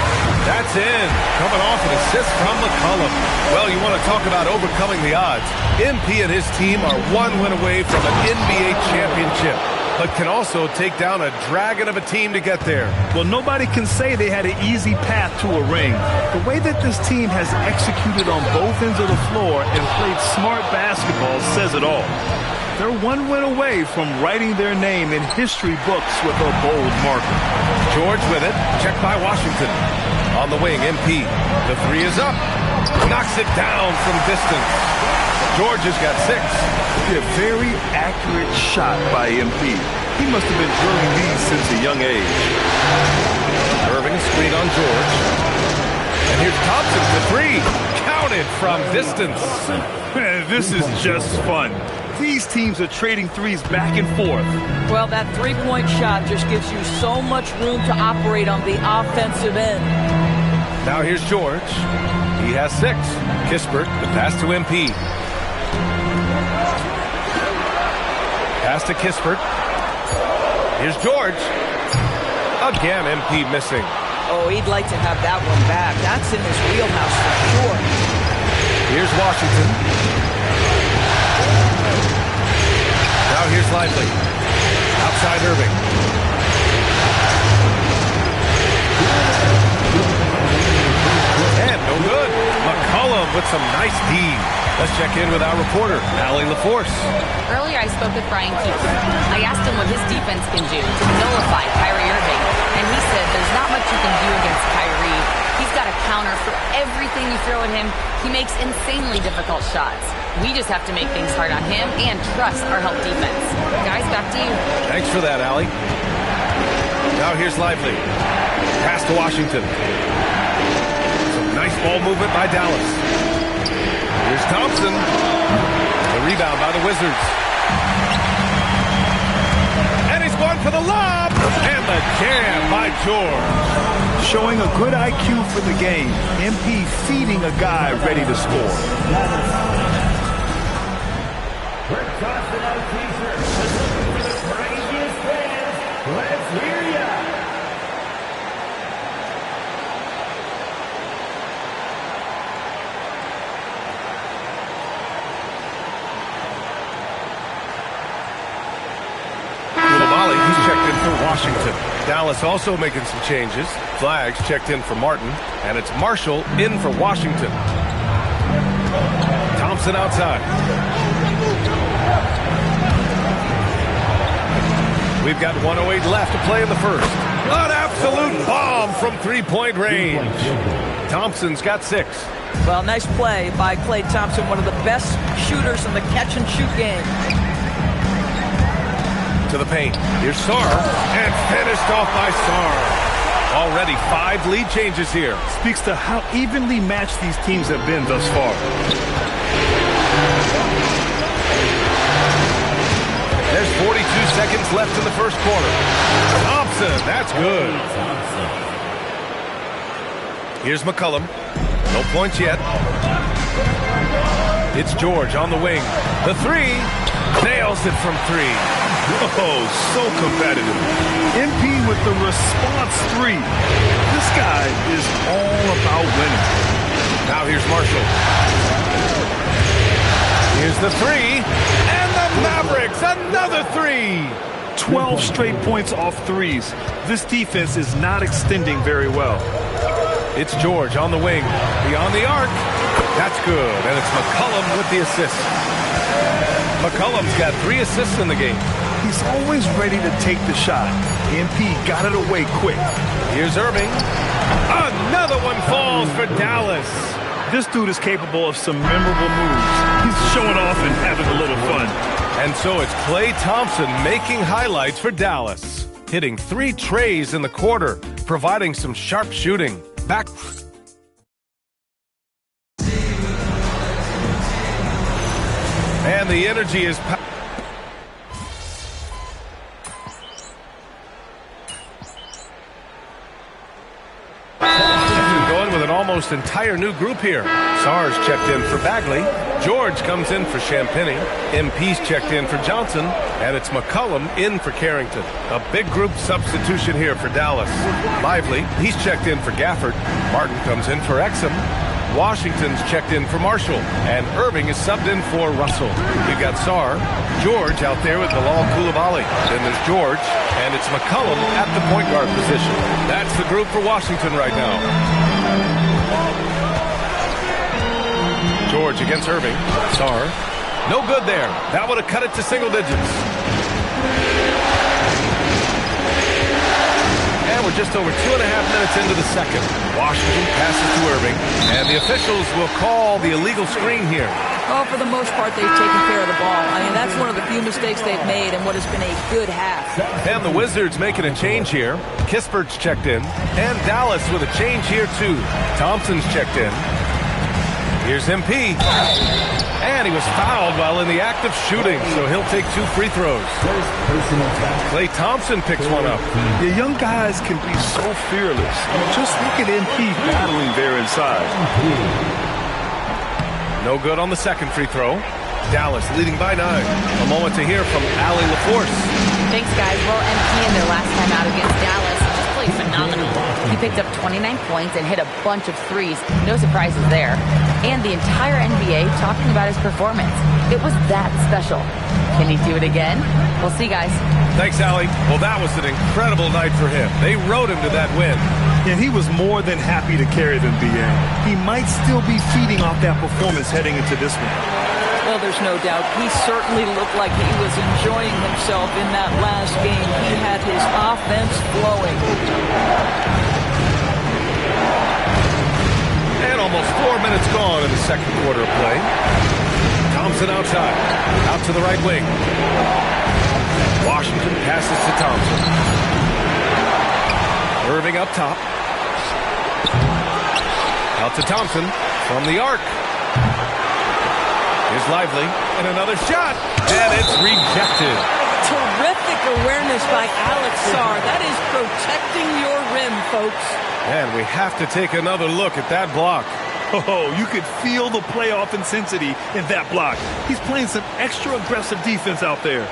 Speaker 16: That's in. Coming off an assist from McCollum. Well, you want to talk about overcoming the odds. MP and his team are 1 win away from an NBA championship, but can also take down a dragon of a team to get there.
Speaker 17: Well, nobody can say they had an easy path to a ring. The way that this team has executed on both ends of the floor and played smart basketball says it all. They're 1 win away from writing their name in history books with a bold marker.
Speaker 16: George with it, checked by Washington. On the wing, MP. The 3 is up. Knocks it down from distance. George has got 6.
Speaker 17: A very accurate shot by MP. He must have been drilling these since a young age.
Speaker 16: Irving screen on George. And here's Thompson for 3. Counted from distance.
Speaker 17: This is just fun. These teams are trading threes back and forth.
Speaker 18: Well, that three-point shot just gives you so much room to operate on the offensive end.
Speaker 16: Now here's George. He has 6. Kispert, the pass to MP. Pass to Kispert. Here's George. Again, MP missing.
Speaker 18: Oh, he'd like to have that one back. That's in his wheelhouse for sure.
Speaker 16: Here's Washington. Now here's Lively. Outside Irving. And no good. McCollum with some nice D. Let's check in with our reporter, Allie LaForce.
Speaker 9: Earlier, I spoke with Brian Keefe. I asked him what his defense can do to nullify Kyrie Irving, and he said there's not much you can do against Kyrie. He's got a counter for everything you throw at him. He makes insanely difficult shots. We just have to make things hard on him and trust our help defense. Guys, back to you.
Speaker 16: Thanks for that, Allie. Now here's Lively. Pass to Washington. Some nice ball movement by Dallas. Here's Thompson. The rebound by the Wizards. And he's going for the lob. And the jam by George.
Speaker 17: Showing a good IQ for the game. MP feeding a guy ready to score.
Speaker 4: We're tossing out t-shirts. For the craziest fans, let's hear ya.
Speaker 16: Washington. Dallas also making some changes. Flags checked in for Martin, and it's Marshall in for Washington. Thompson outside. We've got 1:08 left to play in the first. An absolute bomb from three-point range. Thompson's got 6.
Speaker 18: Well, nice play by Klay Thompson, one of the best shooters in the catch-and-shoot game.
Speaker 16: To the paint. Here's Sarr, and finished off by Sarr. Already 5 lead changes here.
Speaker 17: Speaks to how evenly matched these teams have been thus far.
Speaker 16: There's 42 seconds left in the first quarter. Thompson, that's good. Here's McCollum. No points yet. It's George on the wing. The 3. Nails it from 3.
Speaker 17: Oh, so competitive. MP with the response 3. This guy is all about winning.
Speaker 16: Now here's Marshall. Here's the 3. And the Mavericks, another 3.
Speaker 17: 12 straight points off threes. This defense is not extending very well.
Speaker 16: It's George on the wing. Beyond the arc. That's good. And it's McCollum with the assist. McCollum's got 3 assists in the game.
Speaker 17: He's always ready to take the shot. MP got it away quick.
Speaker 16: Here's Irving. Another one falls for Dallas.
Speaker 17: This dude is capable of some memorable moves. He's showing off and having a little fun.
Speaker 16: And so it's Klay Thompson making highlights for Dallas. Hitting 3 trays in the quarter, providing some sharp shooting. Back. And the energy is going with an almost entire new group here. Sarr's checked in for Bagley. George comes in for Champagny. MP's checked in for Johnson. And it's McCollum in for Carrington. A big group substitution here for Dallas. Lively, he's checked in for Gafford. Martin comes in for Exum. Washington's checked in for Marshall. And Irving is subbed in for Russell. We've got Sarr. George out there with Bilal Coulibaly. Then there's George. And it's McCollum at the point guard position. That's the group for Washington right now. George against Irving. Sarr. No good there. That would have cut it to single digits. And we're just over 2.5 minutes into the second. Washington passes to Irving. And the officials will call the illegal screen here.
Speaker 18: Oh, for the most part, they've taken care of the ball. I mean, that's one of the few mistakes they've made in what has been a good half.
Speaker 16: And the Wizards making a change here. Kispert's checked in. And Dallas with a change here, too. Thompson's checked in. Here's MP. And he was fouled while in the act of shooting, so he'll take 2 free throws. Klay Thompson picks one up.
Speaker 17: The young guys can be so fearless. Just look at MP battling there inside.
Speaker 16: No good on the second free throw. Dallas leading by 9. A moment to hear from Allie LaForce.
Speaker 9: Thanks, guys. Well, MP in their last time out against Dallas just played phenomenal. He picked up 29 points and hit a bunch of threes. No surprises there. And the entire NBA talking about his performance. It was that special. Can he do it again? We'll see, guys.
Speaker 16: Thanks, Allie. Well, that was an incredible night for him. They rode him to that win.
Speaker 17: And he was more than happy to carry them, BA. He might still be feeding off that performance heading into this one.
Speaker 18: Well, there's no doubt. He certainly looked like he was enjoying himself in that last game. He had his offense flowing.
Speaker 16: And almost 4 minutes gone in the second quarter of play. Thompson outside. Out to the right wing. Washington passes to Thompson. Irving up top. Out to Thompson from the arc. Here's Lively, and another shot, and it's rejected.
Speaker 18: Terrific awareness by Alex Sarr. That is protecting your rim, folks.
Speaker 16: And we have to take another look at that block.
Speaker 17: Oh, you could feel the playoff intensity in that block. He's playing some extra aggressive defense out there.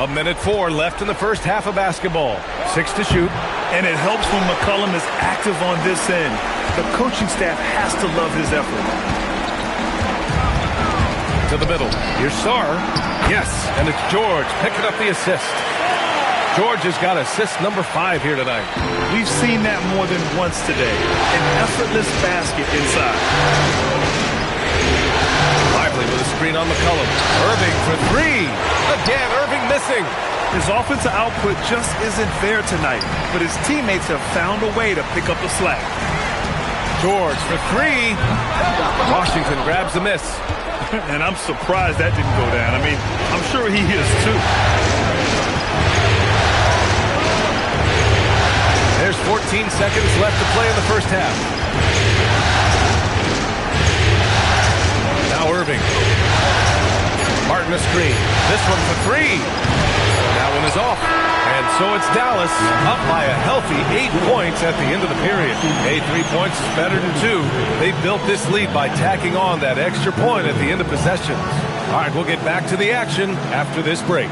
Speaker 16: 1:04 left in the first half of basketball. 6 to shoot.
Speaker 17: And it helps when McCollum is active on this end. The coaching staff has to love his effort.
Speaker 16: To the middle. Here's Sarr. Yes, and it's George picking up the assist. George has got assist number 5 here tonight.
Speaker 17: We've seen that more than once today. An effortless basket inside.
Speaker 16: Lively with a screen on McCollum. Irving for 3. Again, Irving missing.
Speaker 17: His offensive output just isn't there tonight, but his teammates have found a way to pick up the slack.
Speaker 16: George for 3. Washington grabs the miss.
Speaker 17: And I'm surprised that didn't go down. I mean, I'm sure he is too.
Speaker 16: There's 14 seconds left to play in the first half. Now Irving. Martin a screen. This one for 3. That one is off. And so it's Dallas up by a healthy 8 points at the end of the period. 3 points is better than 2. They built this lead by tacking on that extra point at the end of possessions. All right, we'll get back to the action after this break.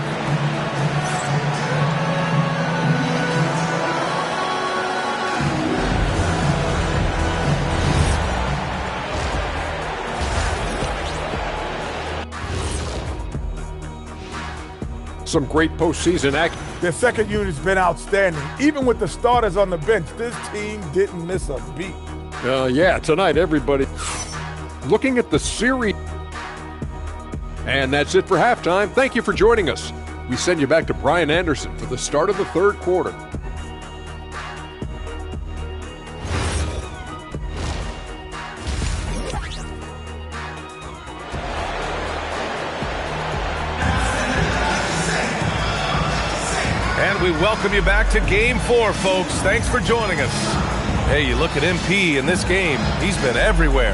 Speaker 10: Some great postseason action.
Speaker 12: Their second unit's been outstanding. Even with the starters on the bench, this team didn't miss a beat.
Speaker 10: Yeah, tonight, everybody looking at the series. And that's it for halftime. Thank you for joining us. We send you back to Brian Anderson for the start of the third quarter.
Speaker 16: And we welcome you back to Game 4, folks. Thanks for joining us. Hey, you look at MP in this game. He's been everywhere.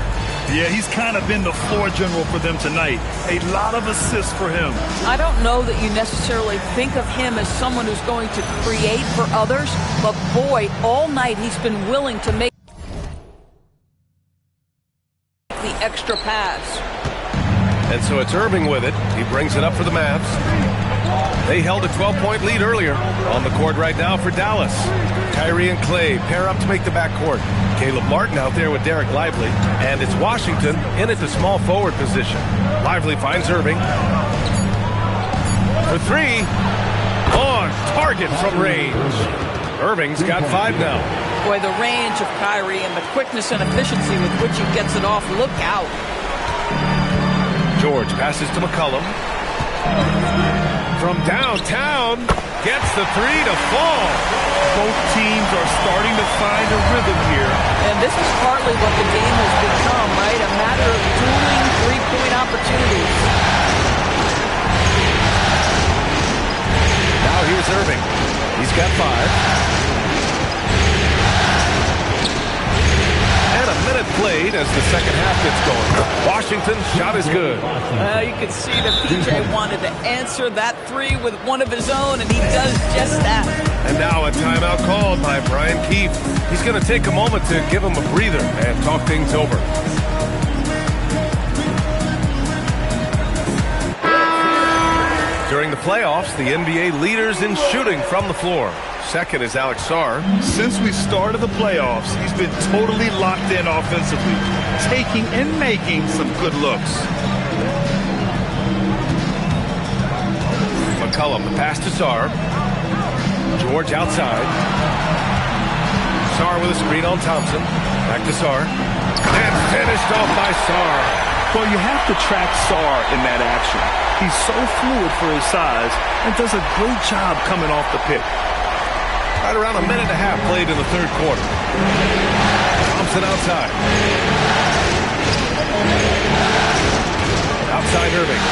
Speaker 17: Yeah, he's kind of been the floor general for them tonight. A lot of assists for him.
Speaker 18: I don't know that you necessarily think of him as someone who's going to create for others, but boy, all night he's been willing to make the extra pass.
Speaker 16: And so it's Irving with it. He brings it up for the Mavs. They held a 12-point lead earlier. On the court right now for Dallas. Kyrie and Clay pair up to make the backcourt. Caleb Martin out there with Derek Lively. And it's Washington in at the small forward position. Lively finds Irving. For 3. On target from range. Irving's got 5 now.
Speaker 18: Boy, the range of Kyrie and the quickness and efficiency with which he gets it off. Look out.
Speaker 16: George passes to McCollum. From downtown, gets the 3 to fall.
Speaker 17: Both teams are starting to find a rhythm here.
Speaker 18: And this is partly what the game has become, right? A matter of dueling three-point opportunities.
Speaker 16: Now here's Irving. He's got 5. And a minute played as the second half gets going. Washington's shot is good.
Speaker 18: You can see that PJ wanted to answer that 3 with one of his own, and he does just that.
Speaker 16: And now a timeout called by Brian Keefe. He's going to take a moment to give him a breather and talk things over. During the playoffs, the NBA leaders in shooting from the floor. Second is Alex Sarr.
Speaker 17: Since we started the playoffs, he's been totally locked in offensively, taking and making some good looks.
Speaker 16: McCollum, the pass to Sarr. George outside. Sarr with a screen on Thompson. Back to Sarr. And finished off by Sarr.
Speaker 17: Well, you have to track Sarr in that action. He's so fluid for his size and does a great job coming off the pick.
Speaker 16: Right around a minute and a half played in the third quarter. Thompson outside. Outside Irving.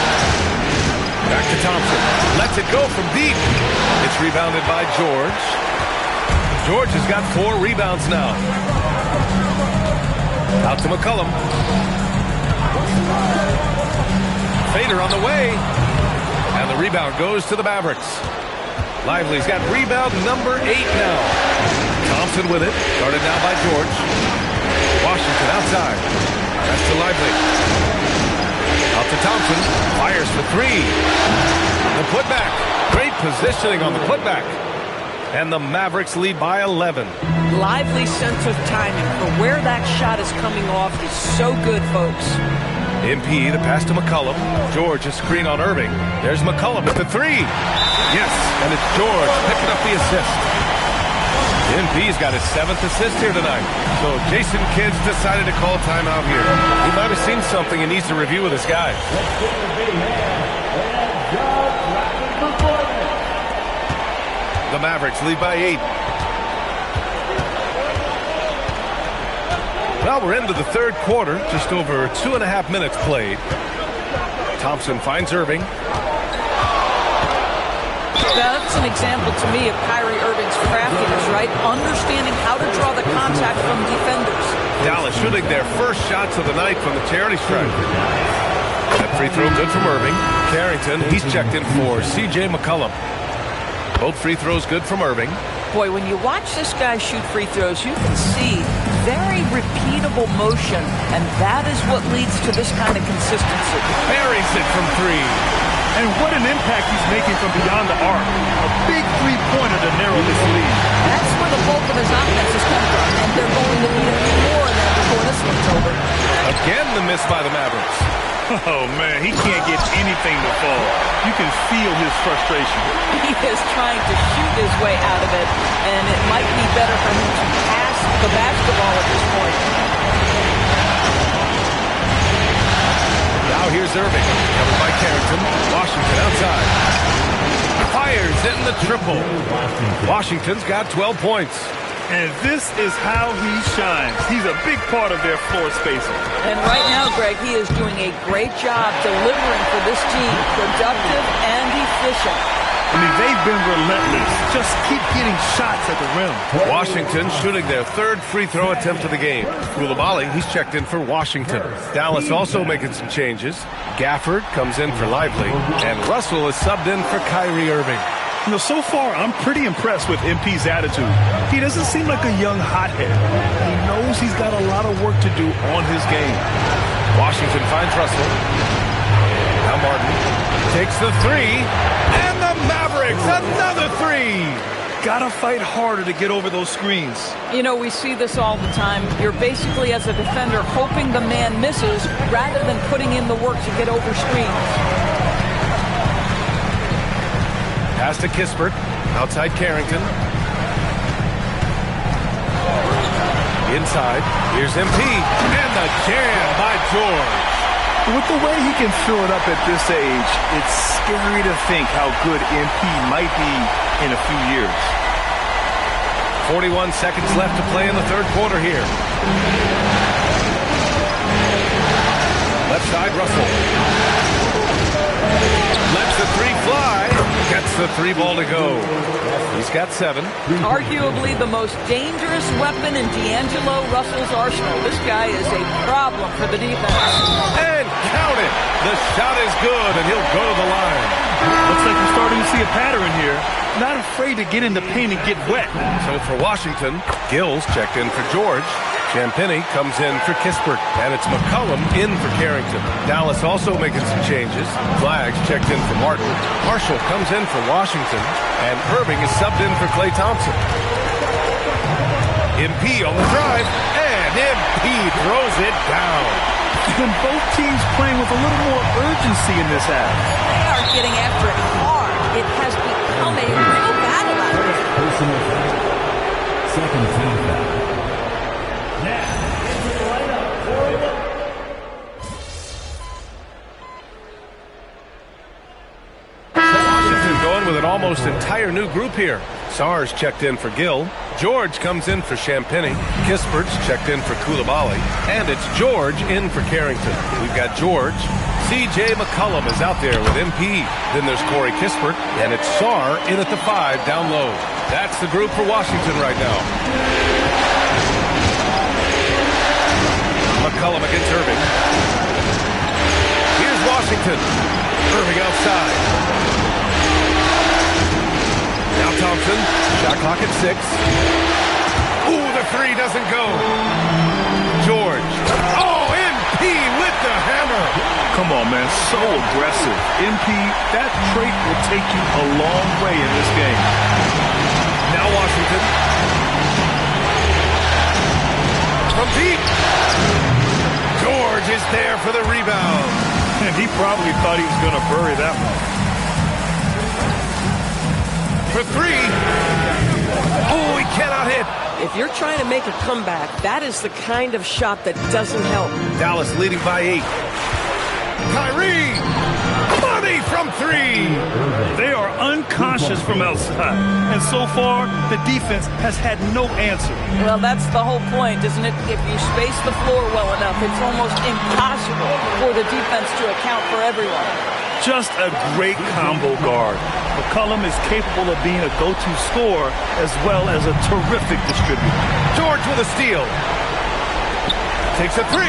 Speaker 16: Back to Thompson. Lets it go from deep. It's rebounded by George. George has got 4 rebounds now. Out to McCollum. Fader on the way. And the rebound goes to the Mavericks. Lively's got rebound number 8 now. Thompson with it. Guarded now by George. Washington outside. That's to Lively. Out to to Thompson. Fires for three. The putback. Great positioning on the putback. And the Mavericks lead by 11.
Speaker 18: Lively sense of timing for where that shot is coming off is so good, folks.
Speaker 16: MP, the pass to McCollum. George, a screen on Irving. There's McCollum with the three. Yes, and it's George picking up the assist. MP's got his 7th assist here tonight. So Jason Kidd's decided to call timeout here. He might have seen something and needs to review with his guys. The Mavericks lead by 8. Well, we're into the third quarter, just over 2.5 minutes played. Thompson finds Irving.
Speaker 18: That's an example to me of Kyrie Irving's craftiness, right? Understanding how to draw the contact from defenders.
Speaker 16: Dallas shooting their first shots of the night from the charity stripe. That free throw good from Irving. Carrington, he's checked in for C.J. McCollum. Both free throws good from Irving.
Speaker 18: Boy, when you watch this guy shoot free throws, you can see very repeatable motion, and that is what leads to this kind of consistency.
Speaker 16: Buries it from three.
Speaker 17: And what an impact he's making from beyond the arc. A big three-pointer to narrow this lead.
Speaker 18: That's where the bulk of his offense has come from, and they're going to need it more than before this one's over.
Speaker 16: Again, the miss by the Mavericks.
Speaker 17: Oh, man, he can't get anything to fall. You can feel his frustration.
Speaker 18: He is trying to shoot his way out of it, and it might be better for him to pass the basketball at this point.
Speaker 16: Now here's Irving, covered by Carrington. Washington outside. Fires in the triple. Washington's got 12 points.
Speaker 17: And this is how he shines. He's a big part of their floor spacing.
Speaker 18: And right now, Greg, he is doing a great job delivering for this team. Productive and efficient.
Speaker 17: I mean, they've been relentless. Just keep getting shots at the rim.
Speaker 16: Washington shooting their 3rd free throw attempt of the game. Koulibaly, he's checked in for Washington. Dallas also making some changes. Gafford comes in for Lively. And Russell is subbed in for Kyrie Irving.
Speaker 17: You know, so far, I'm pretty impressed with MP's attitude. He doesn't seem like a young hothead. He knows he's got a lot of work to do on his game.
Speaker 16: Washington finds Russell. Now Martin takes the three. And the Mavericks, another three.
Speaker 17: Gotta fight harder to get over those screens.
Speaker 18: You know, we see this all the time. You're basically, as a defender, hoping the man misses rather than putting in the work to get over screens.
Speaker 16: Pass to Kispert. Outside Carrington. Inside. Here's MP. And the jam by George.
Speaker 17: With the way he can fill it up at this age, it's scary to think how good MP might be in a few years.
Speaker 16: 41 seconds left to play in the third quarter here. Left side, Russell. Lets the three fly. Gets the three ball to go. He's got 7.
Speaker 18: Arguably the most dangerous weapon in D'Angelo Russell's arsenal. This guy is a problem for the defense.
Speaker 16: And count it. The shot is good, and he'll go to the line.
Speaker 17: Looks like we're starting to see a pattern here. Not afraid to get in the paint and get wet.
Speaker 16: So for Washington, Gills checked in for George. Champagny comes in for Kispert, and it's McCollum in for Carrington. Dallas also making some changes. Flags checked in for Martin. Marshall comes in for Washington, and Irving is subbed in for Klay Thompson. MP on the drive, and MP throws it down.
Speaker 17: And both teams playing with a little more urgency in this half.
Speaker 18: They are getting after it hard. It has become a real battle out there.
Speaker 4: Personal foul. Second foul foul.
Speaker 16: Washington going with an almost entire new group here. Sarge checked in for Gill. George comes in for Champagny. Kispert's checked in for Koulibaly. And it's George in for Carrington. We've got George. C.J. McCollum is out there with MP. Then there's Corey Kispert. And it's Sarr in at the 5 down low. That's the group for Washington right now. McCollum against Irving. Here's Washington. Irving outside. Now Thompson. Shot clock at 6. Ooh, the 3 doesn't go. George. Oh, MP with the hammer.
Speaker 17: Come on, man. So aggressive. MP, that trait will take you a long way in this game.
Speaker 16: Now Washington. From deep. George is there for the rebound.
Speaker 17: And he probably thought he was going to bury that one.
Speaker 16: For three. Oh, he cannot hit.
Speaker 18: If you're trying to make a comeback, that is the kind of shot that doesn't help.
Speaker 16: Dallas leading by 8. Kyrie! Money from 3!
Speaker 17: They are unconscious from outside. And so far, the defense has had no answer.
Speaker 18: Well, that's the whole point, isn't it? If you space the floor well enough, it's almost impossible for the defense to account for everyone.
Speaker 17: Just a great combo guard. McCollum is capable of being a go-to scorer as well as a terrific distributor.
Speaker 16: George with a steal. Takes a 3.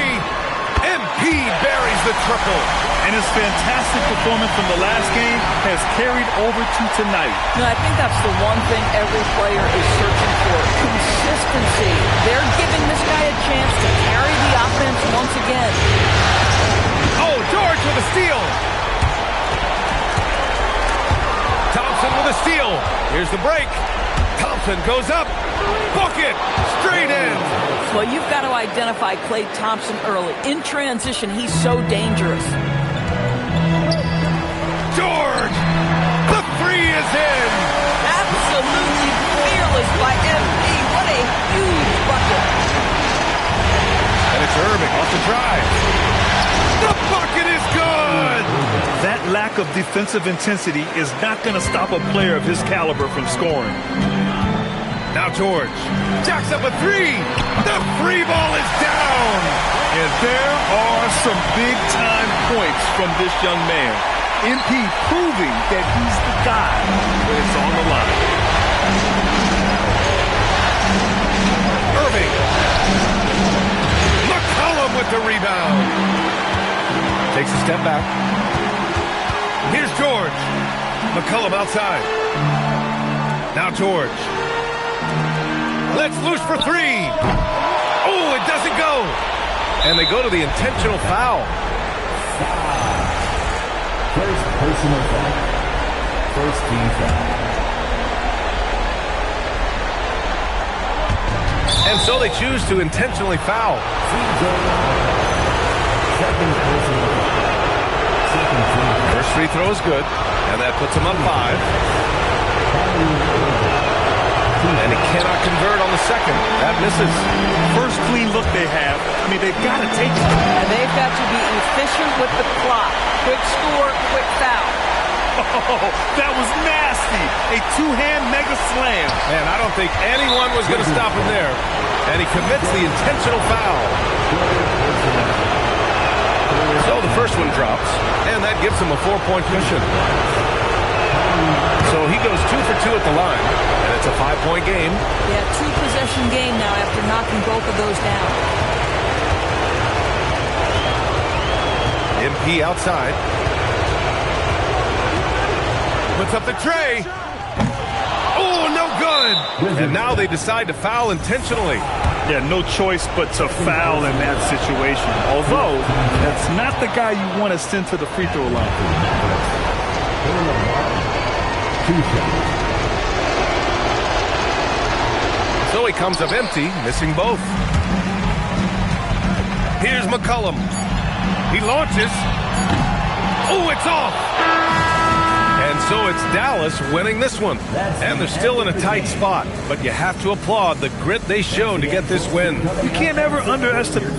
Speaker 16: MP buries the triple.
Speaker 17: And his fantastic performance from the last game has carried over to tonight.
Speaker 18: No, I think that's the one thing every player is searching for. Consistency. They're giving this guy a chance to carry the offense once again.
Speaker 16: Oh, George with a steal. Thompson with a steal. Here's the break. Thompson goes up. Bucket. Straight in.
Speaker 18: Well, you've got to identify Klay Thompson early. In transition, he's so dangerous.
Speaker 16: George. The 3 is in.
Speaker 18: Absolutely fearless by MP. What a huge bucket.
Speaker 16: And it's Irving off the drive. The bucket is good.
Speaker 17: That lack of defensive intensity is not going to stop a player of his caliber from scoring.
Speaker 16: Now George jacks up a 3. The free ball is down.
Speaker 17: And there are some big-time points from this young man. MP proving that he's the guy when it's on the line.
Speaker 16: Irving. McCollum with the rebound. Takes a step back. Here's George. McCollum outside. Now George. Let's loose for 3. Oh, it doesn't go. And they go to the intentional foul.
Speaker 4: First personal foul. First team foul.
Speaker 16: And so they choose to intentionally foul.
Speaker 4: Second personal foul. Second team foul.
Speaker 16: First free throw is good, and that puts him up 5. And he cannot convert on the second. That misses.
Speaker 17: First clean look they have. I mean, they've got to take it.
Speaker 18: And they've got to be efficient with the clock. Quick score, quick foul.
Speaker 17: Oh, that was nasty. A two-hand mega slam.
Speaker 16: Man, I don't think anyone was going to stop him there. And he commits the intentional foul. So the first one drops, and that gives him a 4-point cushion. So he goes 2 for 2 at the line, and it's a 5-point game.
Speaker 18: Yeah, 2-possession game now after knocking both of those down.
Speaker 16: MP outside. Puts up the tray. Oh, no good. And now they decide to foul intentionally.
Speaker 17: Yeah, no choice but to foul in that situation. Although, that's not the guy you want to send to the free throw line.
Speaker 16: So he comes up empty, missing both. Here's McCollum. He launches. Oh, it's off. And so it's Dallas winning this one. And they're still in a tight spot. But you have to applaud the grit they showed to get this win.
Speaker 17: You can't ever underestimate